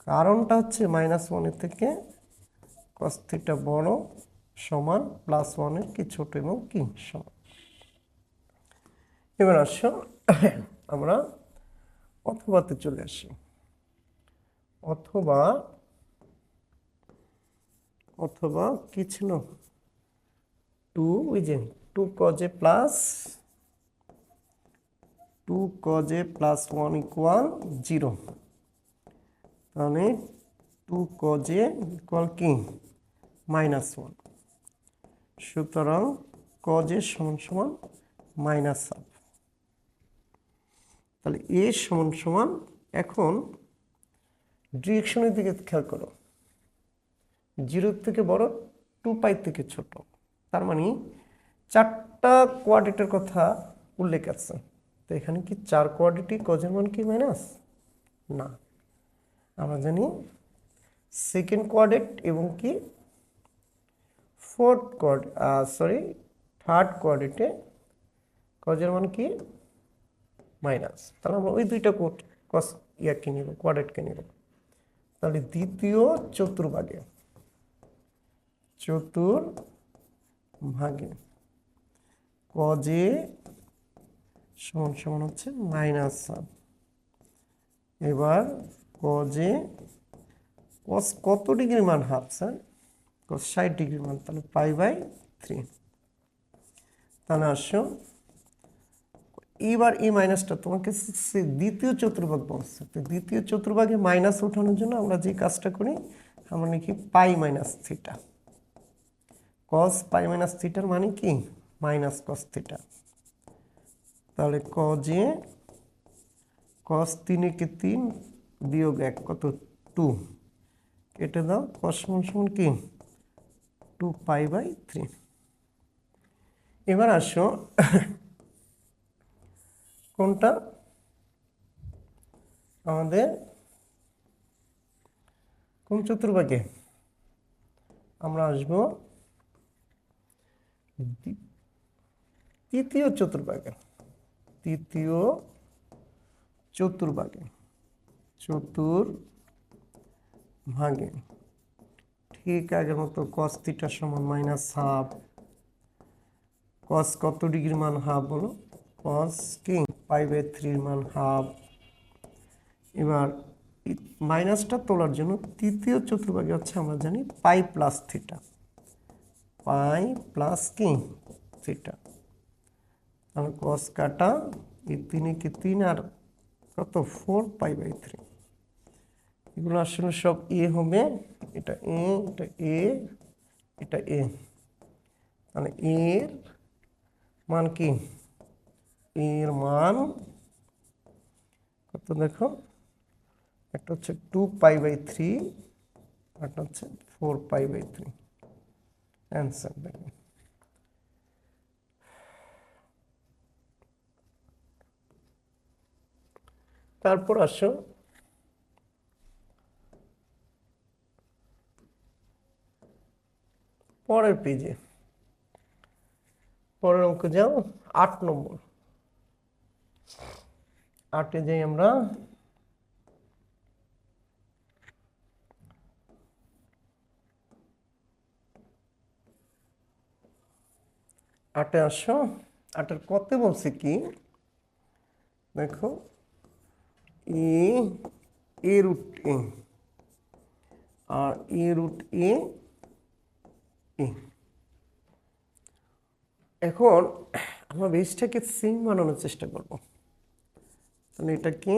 কারণটা হচ্ছে -1 থেকে কস থিটা বড় সমান +1 কি ছোট এবং কি সমান। এবার আসো আমরা অথবাতে চলে আসি। অথবা অথবা কি ছিল 2, ওই যে 2 কজে প্লাস 1 ইকুয়াল 0, তাহলে 2 কজে ইকুয়াল কি -1, সুতরাং কজে সমান সমান -1/2। তাহলে এ সমান সমান, এখন ডিরেকশনের দিকে খেয়াল করো, 0 থেকে বড়, 2π থেকে ছোট, তার মানে 4টা কোয়াড্রেটের কথা উল্লেখ আছে। তো এখানে কি 4 কোয়াড্রেটই কজের মান কি মাইনাস না, আমরা জানি সেকেন্ড কোয়াড্রেট এবং কি থার্ড কোয়াড্রেটে কজের মান কি মাইনাস, তাহলে আমরা ওই দুইটা ইয়াকে নিব, কোয়াড্রেটকে নিব। তাহলে দ্বিতীয় চতুর্ভাগে কজে সমান সমান হচ্ছে -1/2। এবার কজে কস কত ডিগ্রি মান হাফ স্যার, কস 60 ডিগ্রি মান, তাহলে π/3। তাহলে আসো এবার এই মাইনাসটা তোমাকে দ্বিতীয় চতুর্ভাগ বলছে, তো দ্বিতীয় চতুর্ভাগে মাইনাস ওঠানোর জন্য আমরা যে কাজটা করি, আমরা লিখি π-θ। কস π-θ মানে কি মাইনাস কস থিটা। তাহলে কজে কস 3 কে 3 বিয়োগ 1 কত 2, কেটে দাও, কস সমান সমান কি 2π/3। এবার আসো কোনটা আমাদের কোন চতুর্ভাগে আমরা আসব, তৃতীয় চতুর্ভাগে। ঠিক আগের মতো কস থিটা সমান -1/2, কস কত ডিগ্রির মান হাফ বলো, কস কি π/3 মান হাফ। এবার মাইনাসটা তোলার জন্য তৃতীয় চতুর্ভাগে হচ্ছে আমরা জানি π+θ, কি থিটা, তাহলে কস কাটা এই 3 কে 3 আর কত 4π/3, এগুলো আসলে সব এ হবে, এটা এ, এটা এ, এটা এ। তাহলে এর মান কি, এর মান কত দেখো, একটা হচ্ছে 2π/3, একটা হচ্ছে 4π/3। অ্যান্সার দেখো। তারপর আসো পরের পেজে, পরের অঙ্ক যাও 8 নম্বর। 8-এ যাই আমরা। 8-এ আসো, 8 কত বলছে কি দেখো এ A root A R A root A এ। এখন আমরা বেসটাকে সেম বানানোর চেষ্টা করব। তাহলে এটাকে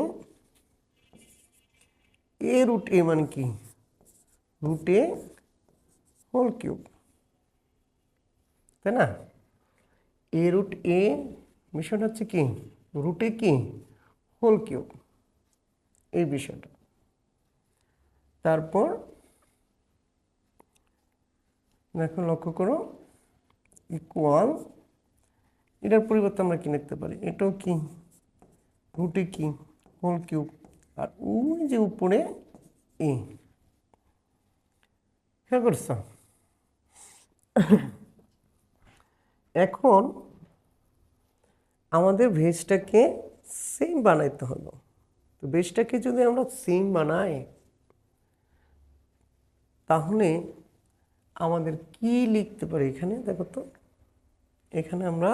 এ রুট এ মানে কি রুট এ হোল কিউব, তাই না? এ রুট এ বিষয়টা হচ্ছে কি রুটে কি হোল কিউব, এই বিষয়টা। তারপর দেখো লক্ষ্য করো ইকুয়াল, এটার পরিবর্তে আমরা কি লিখতে পারি, এটাও কি রুটে কি হোল কিউব, আর ওই যে উপরে এ। খেয়াল করছো? এখন আমাদের ভেজটাকে সেম বানাইতে হলো। তো ভেজটাকে যদি আমরা সেম বানাই তাহলে আমাদের কি লিখতে পারি এখানে দেখো তো, এখানে আমরা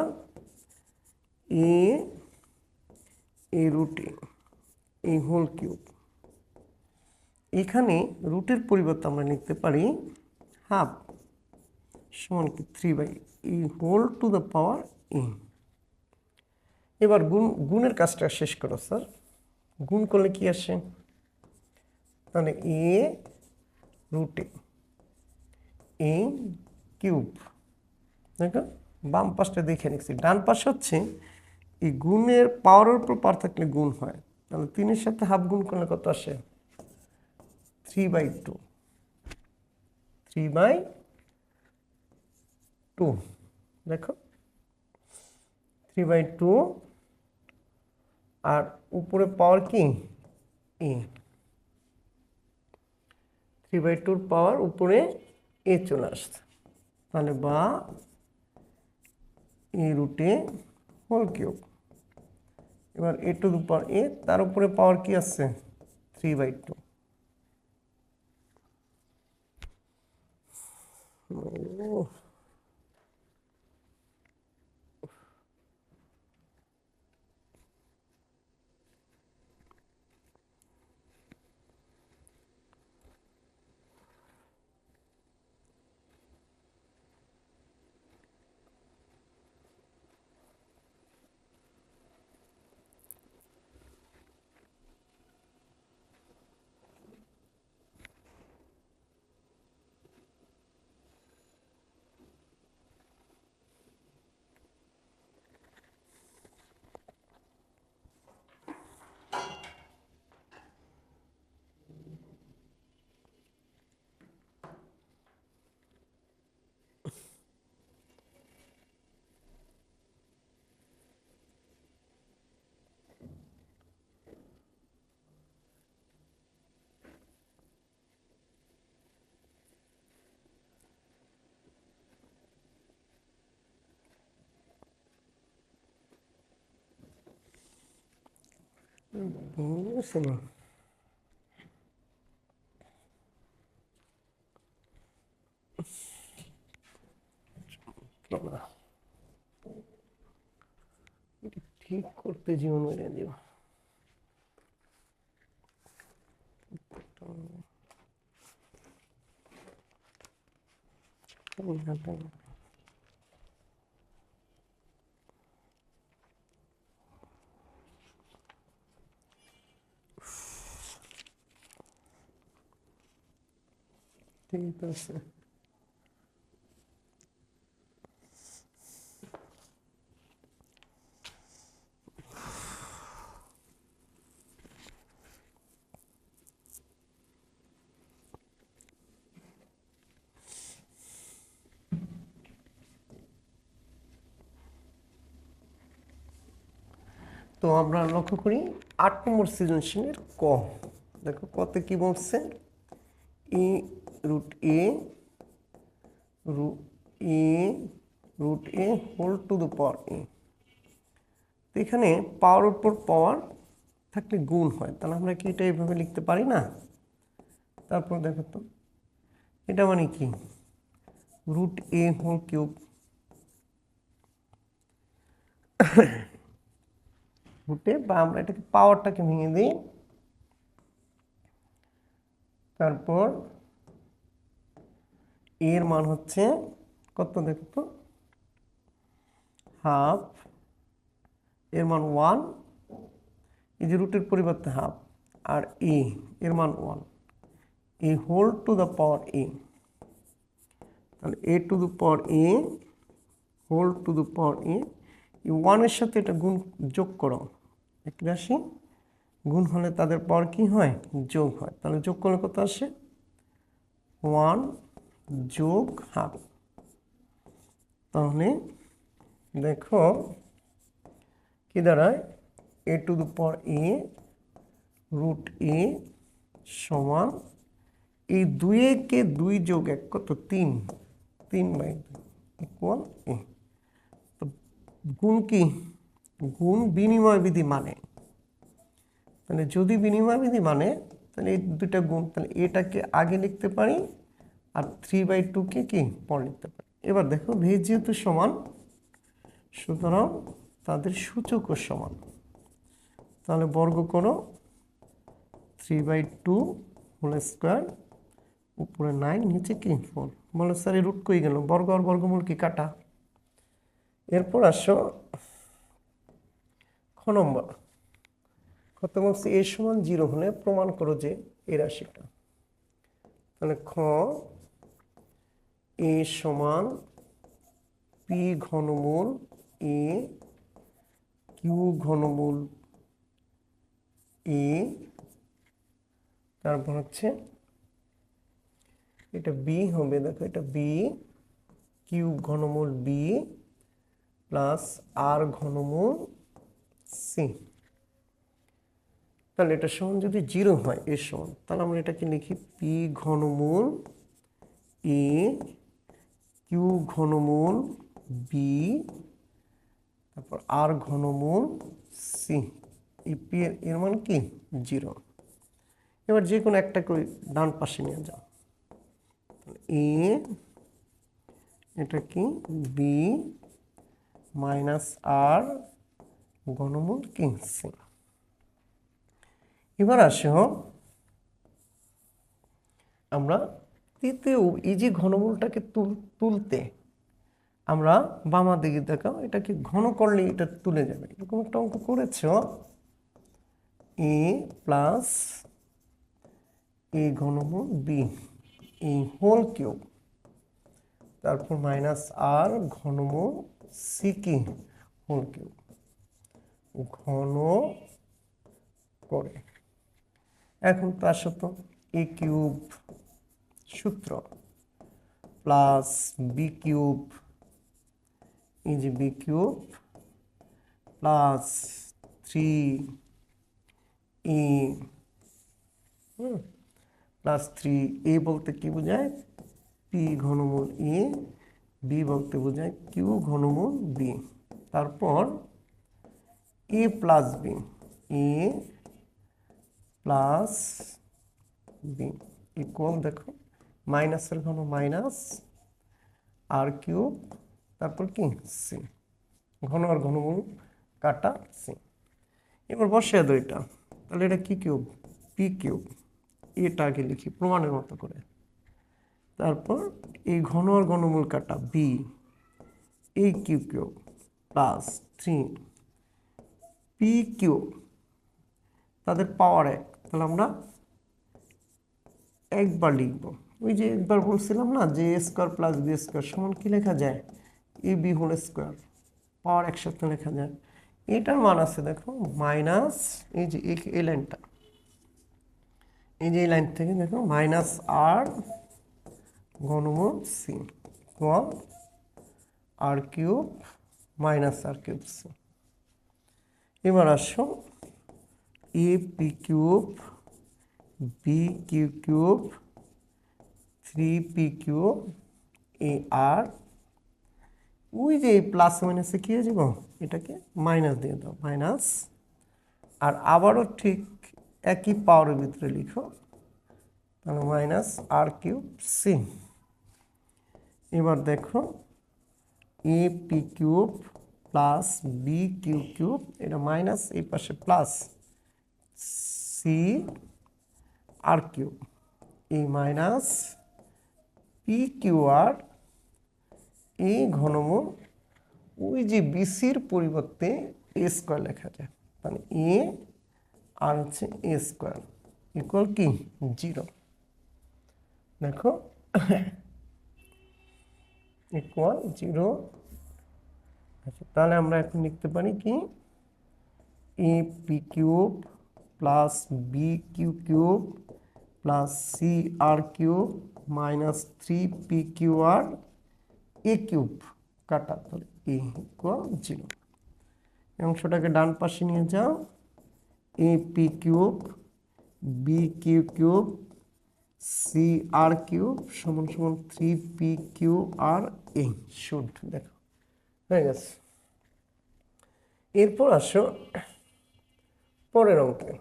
এ এ রুটে এই হোল কিউব, এখানে রুটের পরিবর্তে আমরা লিখতে পারি হাফ সমান কি 3 এই হোল টু দ্য পাওয়ার এ। এবার গুণের কাজটা শেষ করো স্যার। গুণ করলে কি আসে, তাহলে এ রুটে এ কিউব। দেখো বাম পাশটা দেখে নিচ্ছি, ডান পাশে হচ্ছে এই গুণের পাওয়ারের উপর পার থাকলে গুণ হয়। তাহলে 3-এর সাথে হাফ গুণ করলে কত আসে 3/2, 3/2। দেখো 3/2, আর উপরে পাওয়ার কি এ, 3/2 পাওয়ার উপরে এ চলে আসছে। তাহলে বা এ রুটে হোল কিউব, এবার এ টু দি পাওয়ার এ, তার উপরে পাওয়ার কি আছে 3/2। বুঝছি না। ঠিক করতে জীবন মেরে দিব। ঠিক আছে, তো আমরা লক্ষ্য করি 8 নম্বর সৃজনশীলের ক। দেখো কতে কি বলছে, A root A A root A whole to the power A. এখানে পাওয়ার উপর পাওয়ার থাকলে গুণ হয়, তাহলে আমরা কি এটা এইভাবে লিখতে পারি না? তারপর দেখো তো এটা মানে কি রুট এ হোল কিউব, রুটে বা আমরা এটাকে পাওয়ারটাকে ভেঙে দিই, তারপর এর মান হচ্ছে কত দেখো তো, হাফ, এর মান 1, এই যে রুটের পরিবর্তে হাফ, আর এ এর মান 1, A whole to the power A, তাহলে A to the power A whole to the power A, এই 1-এর সাথে এটা গুণ যোগ করো, একটি রাশি গুণ হলে তাদের পাওয়ার কি হয়, যোগ হয়, তাহলে যোগ করলে কত আসে, 1 যোগ হাফ। তাহলে দেখো কি দাঁড়ায়, A to the power A root A সমান এই 2-কে 2 যোগ 1 কত, 3, 3/2 ইকুয়াল এ। তো গুণ কি, গুণ বিনিময় বিধি মানে, তাহলে যদি বিনিময় বিধি মানে তাহলে এই দুইটা গুণ, তাহলে এটাকে আগে লিখতে পারি আর 3/2-কে কি পরে লিখতে পারি। এবার দেখো ভেজ যেহেতু সমান, সুতরাং তাদের সূচকও সমান, তাহলে বর্গ করো 3/2 হোল স্কোয়ার, উপরে 9, নিচে কি 4, বলো স্যার এই রুট কই গেল, বর্গ আর বর্গমূল কি কাটা। এরপর আসো খ নম্বর, কত বলছি, এ সমান 0 হলে প্রমাণ করো যে এই রাশিটা, তাহলে খ এ সমান পি ঘনমূল এ কিউ ঘনমূল এ, তারপর হচ্ছে এটা বি হবে, দেখো এটা বি কিউ ঘনমূল বি প্লাস আর ঘনমূল সি, তাহলে এটা সমান যদি 0 হয় এর সমান, তাহলে আমরা এটাকে লিখি পি ঘনমূল এ কিউ ঘনমূল বি তারপর আর ঘনমূল সি, এই পি এর মান কি 0। এবার যে কোনো একটা করে ডান পাশে নিয়ে যাও, এ এটা কি বি মাইনাস আর ঘনমূল কি সি। এবার আসো আমরা তৃতীয় এই যে ঘনমূলটাকে তুলতে আমরা বামা দিকে দেখাও, এটাকে ঘন করলে এটা তুলে যাবে, এরকম একটা অঙ্ক করেছ, এ প্লাস এ ঘনমূল বি এই হোল কিউব, তারপর মাইনাস আর ঘনমূল সি কি হোল কিউব, ঘন করে। এখন তার সাথে এ কিউব সূত্র প্লাস বি কিউব, এই যে বি কিউব প্লাস 3 এ প্লাস 3 এ বলতে কি বোঝায় পি ঘনমূল এ, বি বলতে বোঝায় কিউ ঘনমূল বি, তারপর এ প্লাস বি, এ প্লাস বি ইকুয়াল দেখো মাইনাসের ঘন মাইনাস আর কিউব, তারপর কি সি, ঘন আর ঘনমূল কাটা সি। এবার বসিয়ে দাও এটা, তাহলে এটা কি কিউব পি কিউব, এটা আগে লিখি প্রমাণের মতো করে, তারপর এই ঘন আর ঘনমূল কাটা বি এই Q cube plus 3 P cube, তাদের পাওয়ার 1, তাহলে আমরা একবার লিখব, ওই যে একবার বলছিলাম না যে এ স্কোয়ার প্লাস বি স্কোয়ার সমান কি লেখা যায় এ বি হোল স্কোয়ার, পাওয়ার একসাথে লেখা যায়। এটার মান আছে দেখো মাইনাস, এই যে এই লাইনটা, এই যে এই লাইন থেকে দেখো মাইনাস আর ঘনমূল C equal R cube minus R cube C. এবার আসো A P cube B Q cube 3p cube A R, ওই যে প্লাস মাইনাসে কি হয়ে যাব, এটাকে মাইনাস দিয়ে দাও মাইনাস, আর আবারও ঠিক একই পাওয়ারের ভিতরে লিখো, তাহলে মাইনাস আর কিউব সি। এবার দেখো A P cube plus B Q cube, এটা মাইনাস এই পাশে প্লাস সি আর কিউব, এই মাইনাস পি কিউ আর এই ঘনমূল ওই যে বিসির পরিবর্তে এ স্কোয়ার লেখা যায়, মানে এ আর হচ্ছে এ স্কোয়ার ইকুয়াল কি 0। দেখো ইকুয়াল 0। আচ্ছা, তাহলে আমরা এখন লিখতে পারি কি A P cube plus B Q cube plus C R cube minus 3 P Q R A cube কাটা, তাহলে এ ইকুয়াল 0। এই অংশটাকে ডান পাশে নিয়ে যাও, A P cube B Q cube C R cube সমান সমান 3 P Q R A should. দেখো হয়ে গেছে। এরপর আসো পরের অঙ্কে।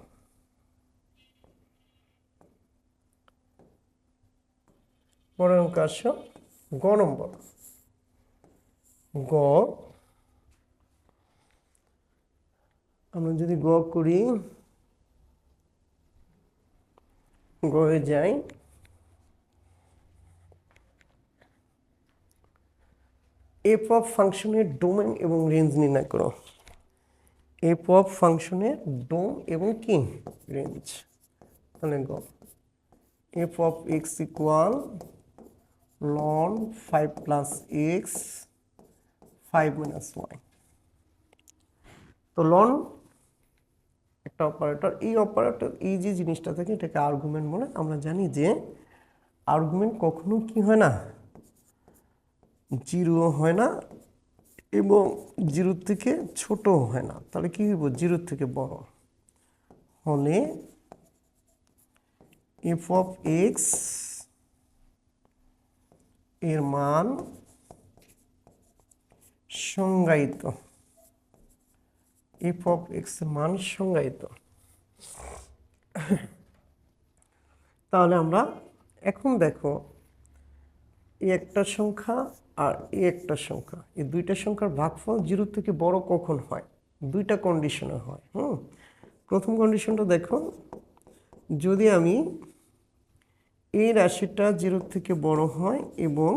পরের অঙ্ক আসো গ নম্বর। গ আমরা যদি গ করি, গয়ে যাই, এফ অফ ফাংশনের ডোমেন এবং রেঞ্জ নির্ণয় করো। এফ অফ ফাংশনের ডোম এবং কি রেঞ্জ। তাহলে গ এফ অফ এক্স ইকুয়াল লন 5 প্লাস এক্স 5 মাইনাস ওয়াই। তো লন একটা অপারেটর, এই অপারেটর এই যে জিনিসটা থাকে এটাকে আর্গুমেন্ট বলে। আমরা জানি যে আর্গুমেন্ট কখনো কি হয় না, 0 হয় না এবং 0 থেকে ছোট হয় না। তাহলে কি হইব, 0 থেকে বড় হলে এফ অফ এক্স এর মান সংজ্ঞায়িত, এফ অফ এক্স এর মান সংজ্ঞায়িত। তাহলে আমরা এখন দেখো এই একটা সংখ্যা আর এই একটা সংখ্যা, এই দুইটা সংখ্যার ভাগফল 0 থেকে বড় কখন হয়, দুইটা কন্ডিশনে হয়। প্রথম কন্ডিশনটা দেখো, যদি আমি এই রাশিটা 0 থেকে বড় হয় এবং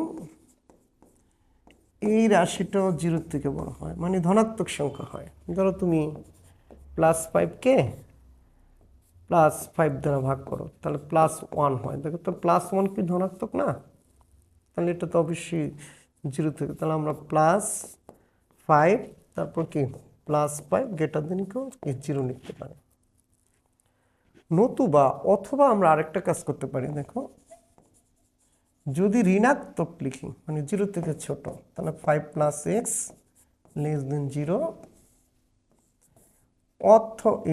এই রাশিটাও 0 থেকে বড় হয়, মানে ধনাত্মক সংখ্যা হয়। ধরো তুমি +5 কে +5 দ্বারা ভাগ করো, তাহলে +1 হয়। দেখো তো +1 কি ধনাত্মক না? তাহলে এটা তো অবশ্যই 0 থেকে, তাহলে আমরা +5 তারপর কি +5 গ্রেটার দেন ইকুয়াল 0 লিখতে পারি। নতুবা অথবা আমরা আরেকটা কাজ করতে পারি। দেখো যদি ঋণাত্মক লিখি, মানে 0 থেকে ছোট, তাহলে 5 প্লাস এক্স লেস দেন 0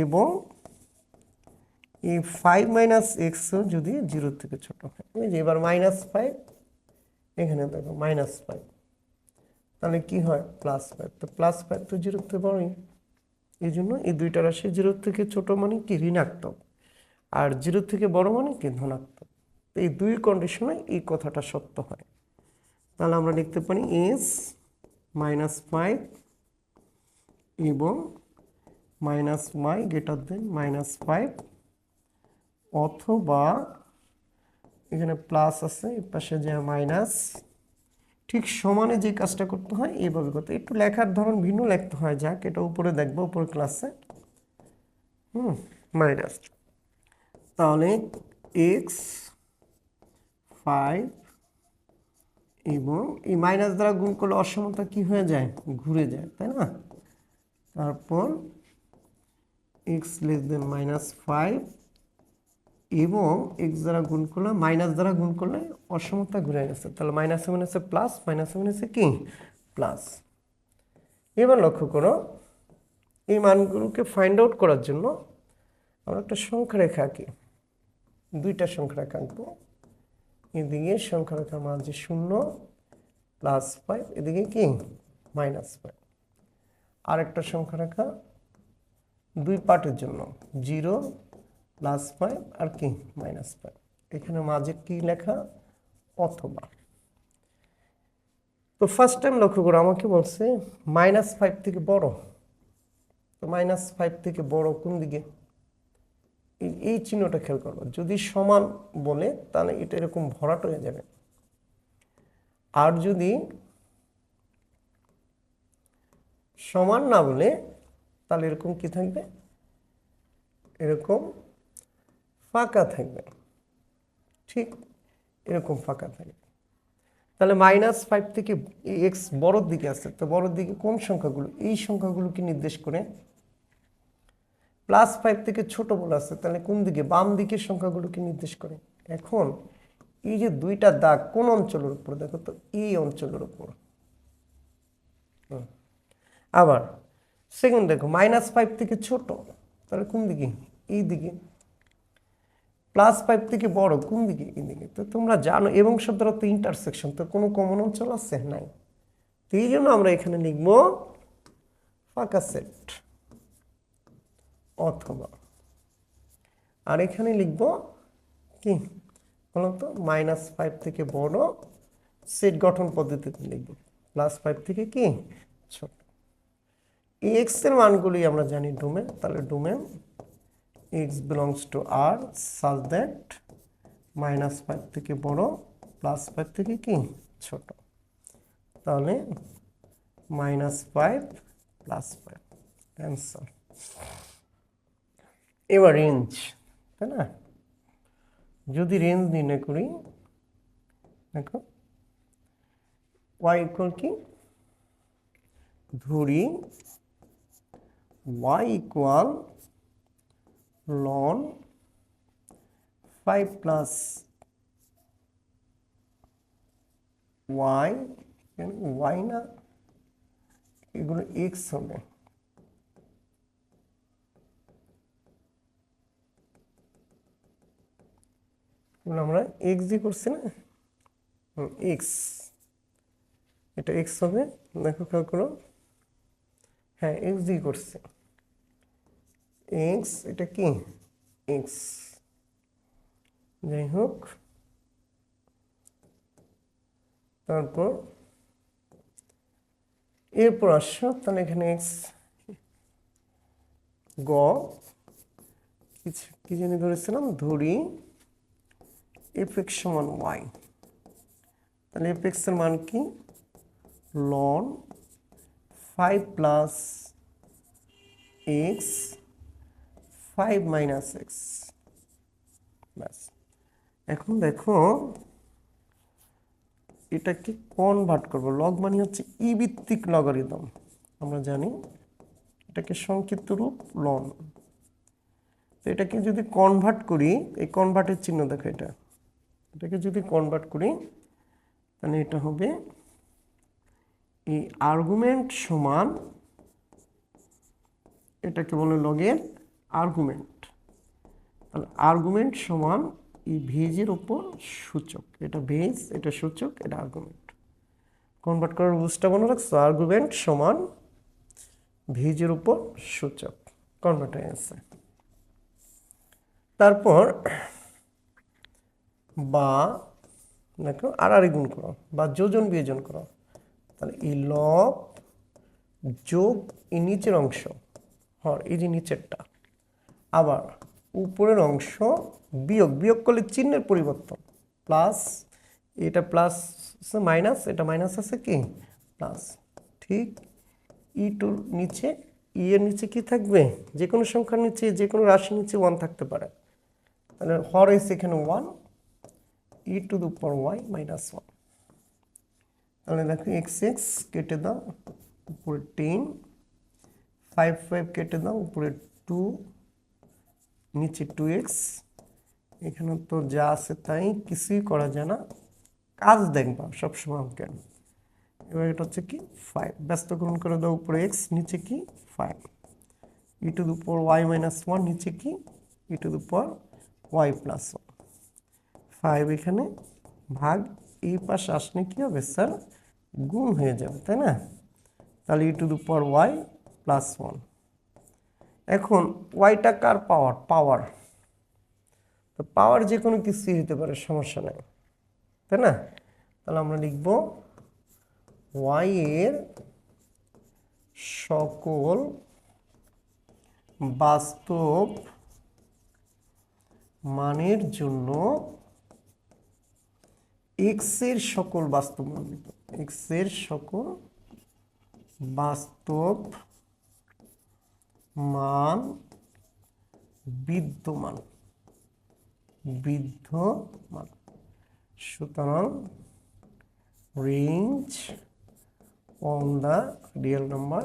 এবং এই 5 মাইনাস এক্সও যদি 0 থেকে ছোট হয়। ওই যে এবার -5, এখানে দেখো -5, তাহলে কি হয় +5। তো +5 তো 0 থেকে বড়ই, এই জন্য এই দুইটা রাশি 0 থেকে ছোট মানে কি ঋণাত্মক, আর 0 থেকে বড় মানে কি ধনাত্মক। এই দুই কন্ডিশনে এই কথাটা সত্য হয়। তাহলে আমরা লিখতে পারি এস -5 এবং -y গ্রেটার দেন -5, অথবা এখানে প্লাস আছে এই পাশে যে মাইনাস, ঠিক সমানে যে কাজটা করতে হয় এইভাবে করতে, একটু লেখার ধরন ভিন্ন লিখতে হয়, যাক এটা উপরে দেখবো উপরে ক্লাসে। মাইনাস, তাহলে এক্স 5 এবং এই মাইনাস দ্বারা গুণ করলে অসমতা কি হয়ে যায়, ঘুরে যায়, তাই না? তারপর এক্স লেস দেন -5 এবং এক্স দ্বারা গুণ করলে, মাইনাস দ্বারা গুণ করলে অসমতা ঘুরে গেছে, তাহলে মাইনাসে মাইনাসে প্লাস, মাইনাসে মাইনাসে কি প্লাস। এবার লক্ষ্য করো, এই মানগুলোকে ফাইন্ড আউট করার জন্য আমরা একটা সংখ্যা রেখা আঁকি, দুইটা সংখ্যা রেখা আঁকবো। এদিকে সংখ্যা রেখার মান যে 0 +5, এদিকে কি -5। আরেকটা সংখ্যা রেখা দুই পার্টের জন্য 0 +5 আর কি -5, এখানে মাঝে কি লেখা অথবা। তো ফার্স্ট টাইম লক্ষ্য করো আমাকে বলছে -5 থেকে বড়, তো -5 থেকে বড় কোন দিকে, এই চিহ্নটা খেয়াল করো। যদি সমান বলে তাহলে এটা এরকম ভরাট হয়ে যাবে, আর যদি সমান না বলে তাহলে এরকম কি থাকবে, এরকম ফাঁকা থাকবে, ঠিক এরকম ফাঁকা থাকবে। তাহলে -5 থেকে এক্স বড়র দিকে আসছে, তো বড়র দিকে কোন সংখ্যাগুলো, এই সংখ্যাগুলোকে নির্দেশ করে। +5 থেকে ছোট বলে আসছে, তাহলে কোন দিকে, বাম দিকের সংখ্যাগুলোকে নির্দেশ করে। এখন এই যে দুইটা দাগ কোন অঞ্চলের উপর, দেখো তো এই অঞ্চলের উপর। আবার সেকেন্ড দেখো -5 থেকে ছোট, তাহলে কোন দিকে, এই দিকে। +5 থেকে বড় কোন দিকে, এই দিকে। তো তোমরা জানো এবং শব্দটা তো ইন্টারসেকশন, তো কোনো কমন অঞ্চল আছে নাই, তো এই জন্য আমরা এখানে লিখব ফাঁকা সেট, অথবা, আর এখানে লিখব কি বলতো, -5 থেকে বড় সেট গঠন পদ্ধতিতে লিখব, +5 থেকে কি ছোট। এই এক্স এর মানগুলি আমরা জানি ডোমেন, তাহলে domain x belongs to R such that -5 থেকে বড় +5 থেকে কি ছোট, তাহলে -5 +5 অ্যান্সার। এবার রেঞ্জ, তাই না, যদি রেঞ্জ নির্ণয় করি, দেখো y ইকুয়াল কি, ধরি y equal ln 5 plus y না, এগুলো x হবে, আমরা x দিয়ে করছি না, x, এটা x হবে, দেখো খেয়াল করো, হ্যাঁ x দিয়ে করছে, x এটা কি x, যাই হোক। তারপর এরপর আসো, তাহলে এখানে x গ কি জানি ধরেছিলাম, ধরি fx সমান y, তাহলে fx এর মান কি ln 5 plus x 5 minus x, ব্যাস। এখন দেখো এটাকে কনভার্ট করব, লগ মানে হচ্ছে ই ভিত্তিক লগারিদম, আমরা জানি এটাকে সংক্ষিপ্ত রূপ লন। তো এটাকে যদি কনভার্ট করি, এই কনভার্টের চিহ্ন দেখো, এটাকে যদি কনভার্ট করি তাহলে এটা হবে এই আর্গুমেন্ট সমান, এটাকে বলে লগের আর্গুমেন্ট, তাহলে আর্গুমেন্ট সমান এই ভেজের উপর সূচক, এটা ভেজ, এটা সূচক, এটা আর্গুমেন্ট। কনভার্ট করার রুলসটা মনে রাখছো, আর্গুমেন্ট সমান ভেজের উপর সূচক, কনভার্ট হয়ে গেছে। তারপর বা দেখো আর গুণ করো, বা যোজন বিয়োজন করো, তাহলে এই লব যোগ এই নিচের অংশ, এই যে নিচেরটা, আবার উপরের অংশ বিয়োগ, বিয়োগ করলে চিহ্নের পরিবর্তন, প্লাস, এটা প্লাস মাইনাস, এটা মাইনাস আছে কি প্লাস, ঠিক ই টুর নিচে, ই এর নিচে কি থাকবে, যে কোনো সংখ্যার নিচে, যে কোনো রাশির নিচে 1 থাকতে পারে, তাহলে হর এসে এখানে 1, E to the power Y minus 1, তাহলে দেখো এক্স এক্স কেটে দাও, উপরে 10, 5 5 কেটে দাও, উপরে 2, নিচে 2x, এখানে তো যা আছে তাই, কিছুই করা যায় না, কাজ দেখবা সবসময় অঙ্কের। এবার এটা হচ্ছে কি 5, ব্যস্ত গ্রহণ করে দাও, উপরে x, নিচে কি 5, E to the power Y minus 1, নিচে কি E to the power Y plus 1, 5 এখানে ভাগ, এই পাশে আসলে কি হবে স্যার, গুণ হয়ে যাবে, তাই না, তাহলে E to the power Y plus 1। এখন ওয়াইটা কার পাওয়ার, পাওয়ার, তো পাওয়ার যে কোনো কিছুই হতে পারে, সমস্যা নেই, তাই না, তাহলে আমরা লিখব y এর সকল বাস্তব মানের জন্য x এর সকল বাস্তব মান, x এর সকল বাস্তব মান বিদ্যমান, সুতরাং range on the real number,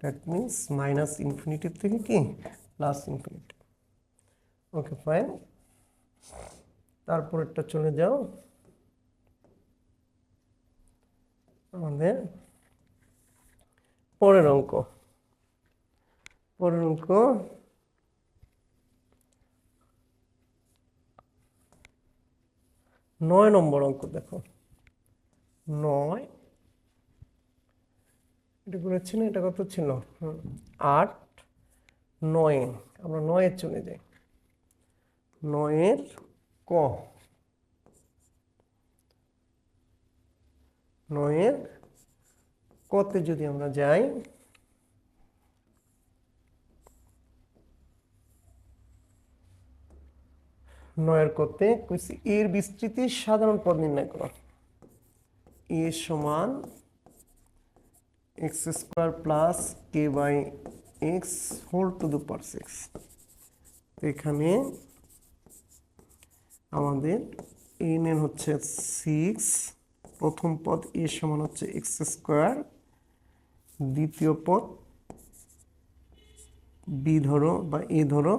that means minus infinity থেকে কি প্লাস ইনফিনিটি। ওকে ফাইন, তারপরেরটা চলে যাও আমাদের পরের অঙ্ক। 9 নম্বর অঙ্ক দেখো। 9 এটা করেছি না, এটা কত ছিল? 8 9, আমরা 9 চলে যাই। 9 ক, 9 কতে যদি আমরা যাই, নয়ের কতে কইছি এর বিস্তৃতির সাধারণ পদ নির্ণয় করো। এ সমান X square plus K by X whole to the power 6। এখানে আমাদের এন এর হচ্ছে 6, প্রথম পদ এ সমান হচ্ছে এক্স স্কোয়ার, দ্বিতীয় পদ বি ধরো বা এ ধরো,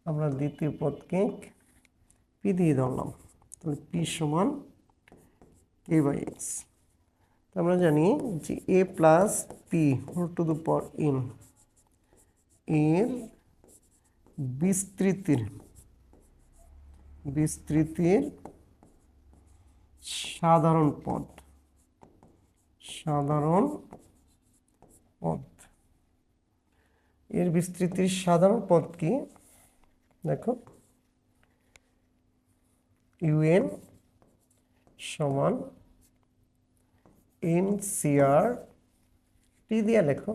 আমরা দ্বিতীয় পদকে পি দিয়ে ধরলাম, তাহলে পি সমান কে বাই এক্স। আমরা জানি যে A plus P whole to the power N এর বিস্তৃতির সাধারণ পদ, এর বিস্তৃতির সাধারণ পদ কি দেখো, ইউএন সমান এন সিআর টি দিয়ে লেখো,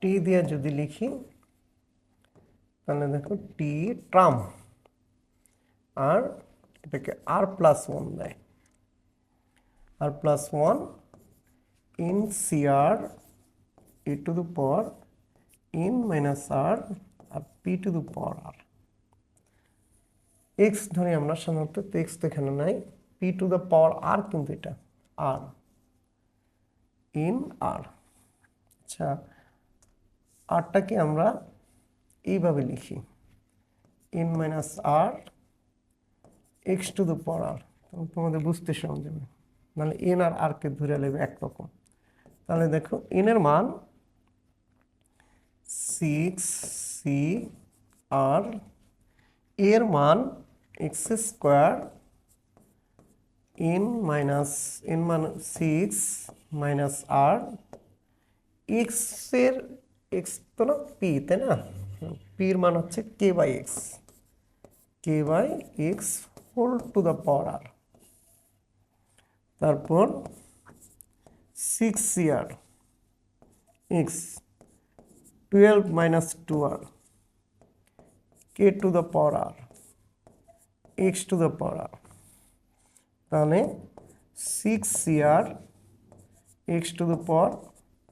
টি দিয়ে যদি লিখি তাহলে দেখো টি ট্রাম, আর এটাকে আর প্লাস 1 দেয়, R plus 1 N CR A to the power N minus R, আর P to the power R. X ধরি আমরা সাধারণত, এক্স তো এখানে নাই, P to the power R, কিন্তু এটা আর ইন আর। আচ্ছা, আরটাকে আমরা এইভাবে লিখি N minus R X to the power R, তোমাদের বুঝতে সহজ হবে, নাহলে এন আর আরকে ধরে নেবে একরকম। তাহলে দেখো এন এর মান 6 সি আর, এর মান এক্স স্কোয়ার এন মান 6 মাইনাস আর, এক্স এর এক্স তো না পি, তাই না, পির মান হচ্ছে K by X whole to the power R, তারপর 6 C R X 12 minus 2 R K to the power R X to the power R. তাহলে 6 C R X to the power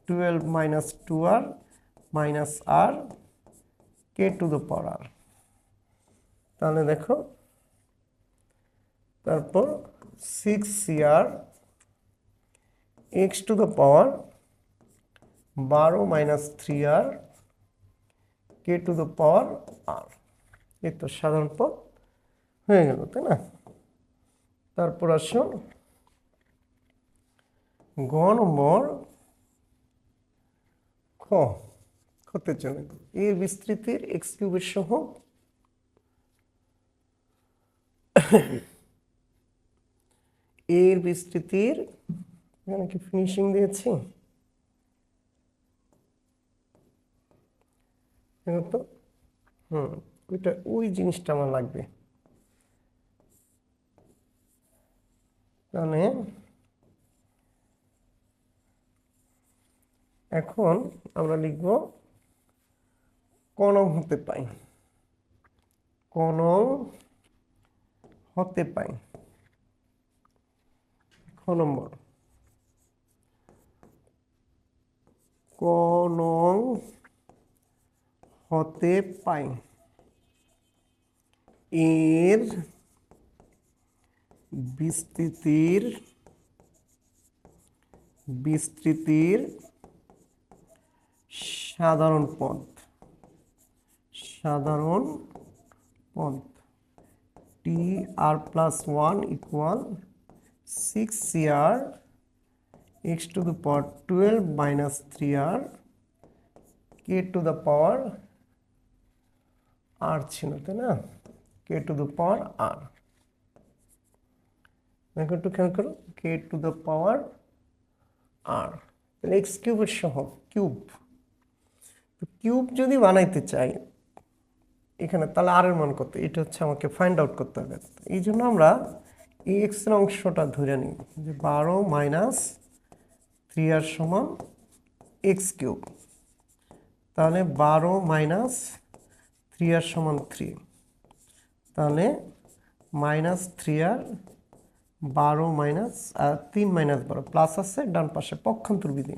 12 minus 2 R minus R K to the power R. তাহলে দেখো, তারপর 6 C R X to the power 12 minus 3 R K to the power R. এই তো সাধারণ পদ হয়ে গেল, তাই না? তারপর আসো গ নম্বর, খতে চলে, এর বিস্তৃতির এক্স কিউবের সহ এর বিস্তৃতির, এখানে কি ফিনিশিং দিয়েছি, দেখো তো ওইটা ওই জিনিসটা আমার লাগবে। তাহলে এখন আমরা লিখব ক নং হতে পাই, ক নং হতে পাই, খ নম্বর ক নং হতে পাই এর বিস্তৃতির সাধারণ পদ টি R plus 1 equal 6cr x to the power 12 minus 3r k to the power r ছিল তাই না, k to the power r। এখন একটু খেয়াল করো, k to the power r, তাহলে x কিউবের সহগ কিউব যদি বানাইতে চাই এখানে, তাহলে আর এর মান কত, এটা হচ্ছে আমাকে ফাইন্ড আউট করতে হবে। এই জন্য আমরা এই এক্স এর অংশটা ধরে নিই যে 12 মাইনাস 3r সমান এক্স কিউব। তাহলে 12 মাইনাস 3r সমান 3, তাহলে minus 3r, 12 minus 3 minus 12 plus আছে ডান পাশে পক্ষান্তর বিধি।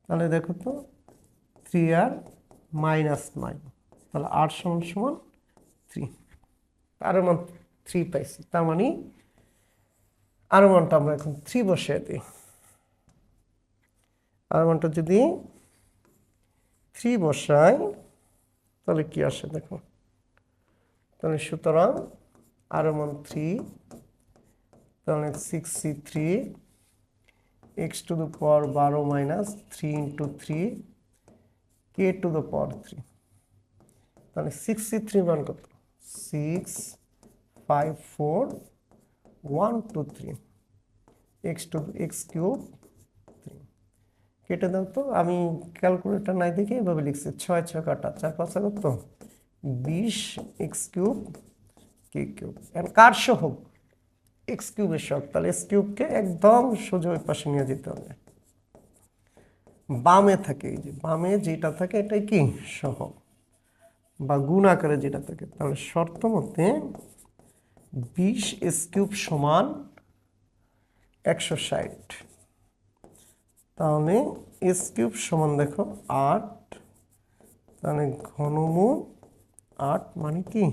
তাহলে দেখো তো 3r মাইনাস 9, তাহলে r সমান সমান 3, আর মান 3 পাইছি। তার মানে আর মানটা আমরা এখন 3 বসিয়ে দিই। আর মানটা যদি 3 বসাই তাহলে কি আসে দেখো, তাহলে সুতরাং আর মান 3, তাহলে 6c3 x to the power 12 minus 3 into 3 k to the power 3। তাহলে 6c3 মান কত, 6 5 4 1 2 3 x to x কিউব 3। কেটে দাও তো, আমি ক্যালকুলেটর নাই দেখে এভাবে লিখছি, 6 6 কাটা 4 5 কত 20 x কিউব k কিউব। এখন কার সহগ, এক্স কিউবের সহগ, তাহলে এক্স কিউবকে একদম সোজা ওই পাশে নিয়ে যেতে হবে। বামে থাকে, এই যে বামে যেটা থাকে এটাই কি সহগ বা গুণ আকারে যেটা থাকে। তাহলে শর্ত মতে 20 এস কিউব সমান 160, তাহলে এস কিউব সমান দেখো 8, তাহলে ঘনমূল 8 মানে কি